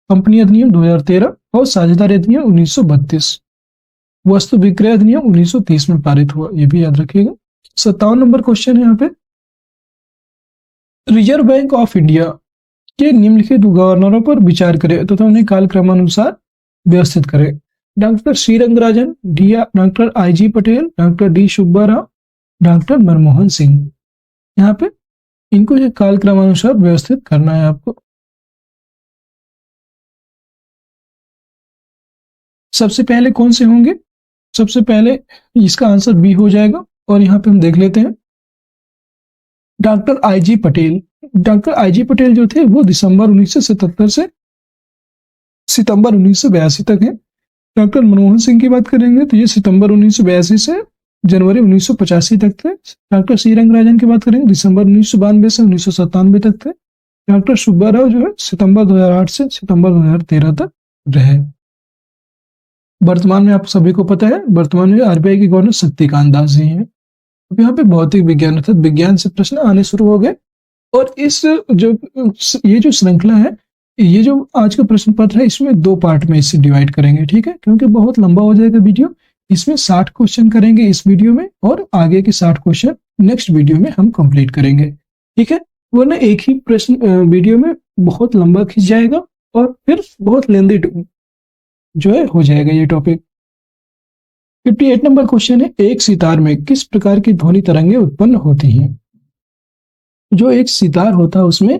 कंपनी अधिनियम 2013 और साझेदारी अधिनियम 1932, वस्तु विक्रय अधिनियम 1930 में पारित हुआ, ये भी याद रखिएगा। 57 नंबर क्वेश्चन है यहाँ पे, रिजर्व बैंक ऑफ इंडिया के निम्नलिखित गवर्नरों पर विचार करें तथा उन्हें कालक्रमानुसार व्यवस्थित करें। Doctor C Rangarajan, doctor I G. Patel, doctor D. Subba Rao, doctor Manmohan Singh. यहाँ पे इनको कालक्रमानुसार व्यवस्थित करना है आपको। सबसे पहले कौन से होंगे? सबसे पहले इसका आंसर बी हो जाएगा। और यहाँ पे हम देख लेते हैं doctor I G. Patel. Doctor I G. Patel जो थे वो दिसंबर 1977 से सितंबर 1982 तक है। डॉक्टर मनमोहन सिंह की बात करेंगे तो ये सितंबर 1982 से जनवरी 1985 तक थे। डॉक्टर सी रंगराजन की बात करेंगे दिसंबर 1992 से 1997 तक थे। डॉक्टर सुब्बा राव जो है सितंबर 2008 से सितंबर 2013 तक रहे। वर्तमान में आप सभी को पता है, वर्तमान में आरबीआई के गवर्नर शक्तिकांत दास जी हैं। अब यहाँ पे भौतिक विज्ञान अर्थात विज्ञान से प्रश्न आने शुरू हो गए। और इस ये जो श्रृंखला है, ये जो आज का प्रश्न पत्र है, इसमें 2 पार्ट में इसे डिवाइड करेंगे। ठीक है, क्योंकि बहुत लंबा हो जाएगा वीडियो। इसमें 60 क्वेश्चन करेंगे इस वीडियो में, और आगे के 60 क्वेश्चन नेक्स्ट वीडियो में हम कंप्लीट करेंगे। ठीक है, वरना एक ही प्रश्न वीडियो में बहुत लंबा खिंच जाएगा और फिर बहुत लेंदी जो है हो जाएगा ये टॉपिक। 58 नंबर क्वेश्चन है, एक सितार में किस प्रकार की ध्वनि तरंगे उत्पन्न होती हैं? जो एक सितार होता है उसमें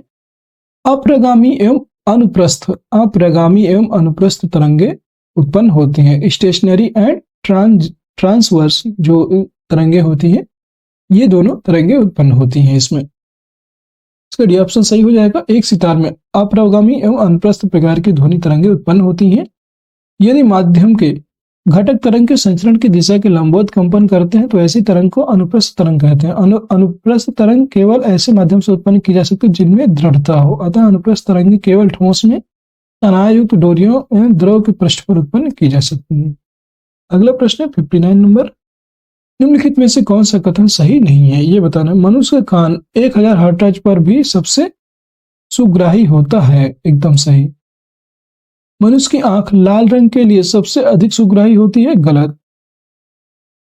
अप्रगामी एवं अनुप्रस्थ तरंगे उत्पन्न होती हैं। स्टेशनरी एंड ट्रांसवर्स जो तरंगे होती हैं, ये दोनों तरंगे उत्पन्न होती हैं इसमें। इसका डी ऑप्शन सही हो जाएगा। एक सितार में अप्रगामी एवं अनुप्रस्थ प्रकार की ध्वनि तरंगे उत्पन्न होती हैं यदि माध्यम के घटक तरंग के संचरण की दिशा के लंबवत कंपन करते हैं तो ऐसी तरंग को अनुप्रस्थ तरंग कहते हैं। अनुप्रस्थ तरंग केवल ऐसे माध्यम से उत्पन्न की जा सकती है जिनमें दृढ़ता हो, अतः अनुप्रस्थ तरंग केवल ठोस में तनायुक्त डोरियों एवं द्रव के पृष्ठ पर उत्पन्न की जा सकती है। अगला प्रश्न है 59 नंबर, निम्नलिखित में से कौन सा कथन सही नहीं है ये बताना। मनुष्य का कान 1000 हर्ट्ज पर भी सबसे सुग्राही होता है, एकदम सही। मनुष्य की आंख लाल रंग के लिए सबसे अधिक सुग्राही होती है, गलत।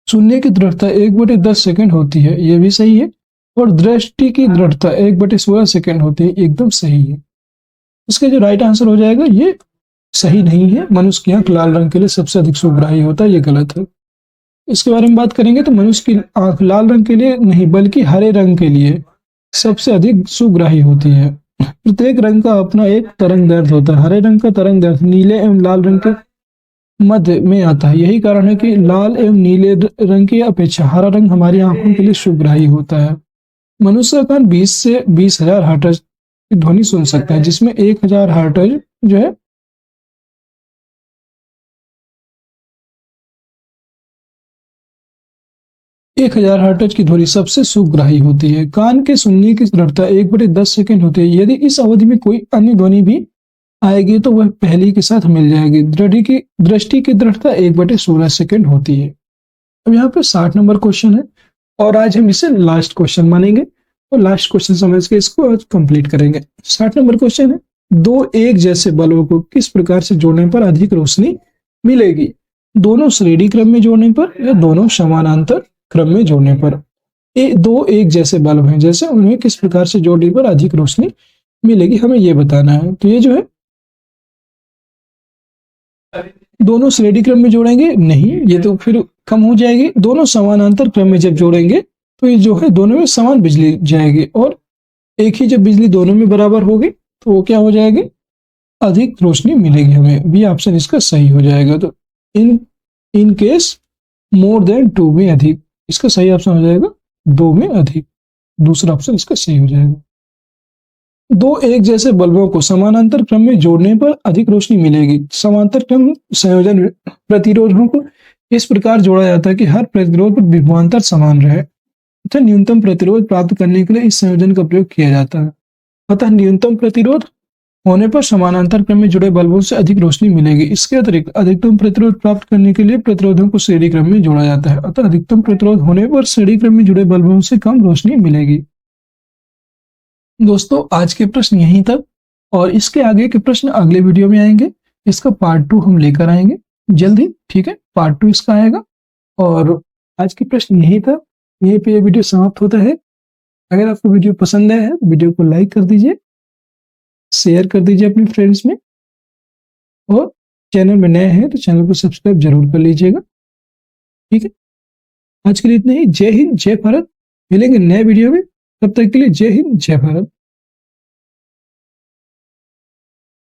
सुनने की दृढ़ता 1/10 सेकंड होती है, यह भी सही है। और दृष्टि की दृढ़ता 1/16 सेकंड होती है, एकदम सही है। इसका जो राइट आंसर हो जाएगा ये सही नहीं है। मनुष्य की आंख लाल रंग के लिए सबसे अधिक सुग्राही होता है, ये गलत है। इसके बारे में बात करेंगे तो मनुष्य की आंख लाल रंग के लिए नहीं बल्कि हरे रंग के लिए सबसे अधिक सुग्राही होती है। प्रत्येक रंग का अपना एक तरंग दैर्ध्य होता है। हरे रंग का तरंग दैर्ध्य नीले एवं लाल रंग के मध्य में आता है। यही कारण है कि लाल एवं नीले रंग की अपेक्षा हरा रंग हमारी आंखों के लिए सुग्राही होता है। मनुष्य का कान 20 से 20,000 हर्ट्ज की ध्वनि सुन सकता है, जिसमें 1000 हर्ट्ज जो है 1000 हर्ट्ज की ध्वनि सबसे सुग्राही होती है। कान के सुनने की दृढ़ता 1/10 सेकंड होती है। यदि इस अवधि में कोई अन्य ध्वनि भी आएगी तो वह पहली के साथ मिल जाएगी। दृष्टि की दृढ़ता 1/16 सेकंड होती है। अब यहाँ पे 60 नंबर क्वेश्चन है, और आज हम इसे लास्ट क्वेश्चन मानेंगे और लास्ट क्वेश्चन समझ के इसको आज कंप्लीट करेंगे। 60 नंबर क्वेश्चन है, दो एक जैसे बल्ब को किस प्रकार से जोड़ने पर अधिक रोशनी मिलेगी? दोनों श्रेणी क्रम में जोड़ने पर या दोनों समानांतर क्रम में जोड़ने पर? दो एक जैसे बल्ब हैं, जैसे उन्हें किस प्रकार से जोड़ने पर अधिक रोशनी मिलेगी, हमें ये बताना है। तो ये जो है दोनों श्रेणी क्रम में जोड़ेंगे नहीं, ये तो फिर कम हो जाएगी। दोनों समानांतर क्रम में जब जोड़ेंगे तो ये जो है दोनों में समान बिजली जाएगी, और एक ही जब बिजली दोनों में बराबर होगी तो वो क्या हो जाएगी, अधिक रोशनी मिलेगी हमें। बी ऑप्शन इसका सही हो जाएगा। तो इन केस मोर देन 2 में अधिक, इसका सही ऑप्शन हो जाएगा 2 में अधिक, दूसरा ऑप्शन इसका सही हो जाएगा। दो एक जैसे बल्बों को समानांतर क्रम में जोड़ने पर अधिक रोशनी मिलेगी। समांतर क्रम संयोजन प्रतिरोधों को इस प्रकार जोड़ा जाता है कि हर प्रतिरोध पर विभवांतर समान रहे तथा न्यूनतम प्रतिरोध प्राप्त करने के लिए इस संयोजन का प्रयोग किया जाता है। अतः न्यूनतम प्रतिरोध होने पर समानांतर क्रम में जुड़े बल्बों से अधिक रोशनी मिलेगी। इसके अतिरिक्त अधिकतम प्रतिरोध प्राप्त करने के लिए प्रतिरोधों को श्रेणी क्रम में जोड़ा जाता है। अतः अधिकतम प्रतिरोध होने पर श्रेणी क्रम में जुड़े बल्बों से कम रोशनी मिलेगी। दोस्तों आज के प्रश्न यहीं तक, और इसके आगे के प्रश्न अगले वीडियो में आएंगे। इसका पार्ट 2 हम लेकर आएंगे जल्दी, ठीक है, पार्ट 2 इसका आएगा। और आज के प्रश्न यहीं तक, यहीं पे ये वीडियो समाप्त होता है। अगर आपको वीडियो पसंद आया है तो वीडियो को लाइक कर दीजिए, शेयर कर दीजिए अपने फ्रेंड्स में, और चैनल में नए हैं तो चैनल को सब्सक्राइब जरूर कर लीजिएगा, ठीक है। आज के लिए इतना ही। जय हिंद, जय भारत। मिलेंगे नए वीडियो में, तब तक के लिए जय हिंद, जय भारत।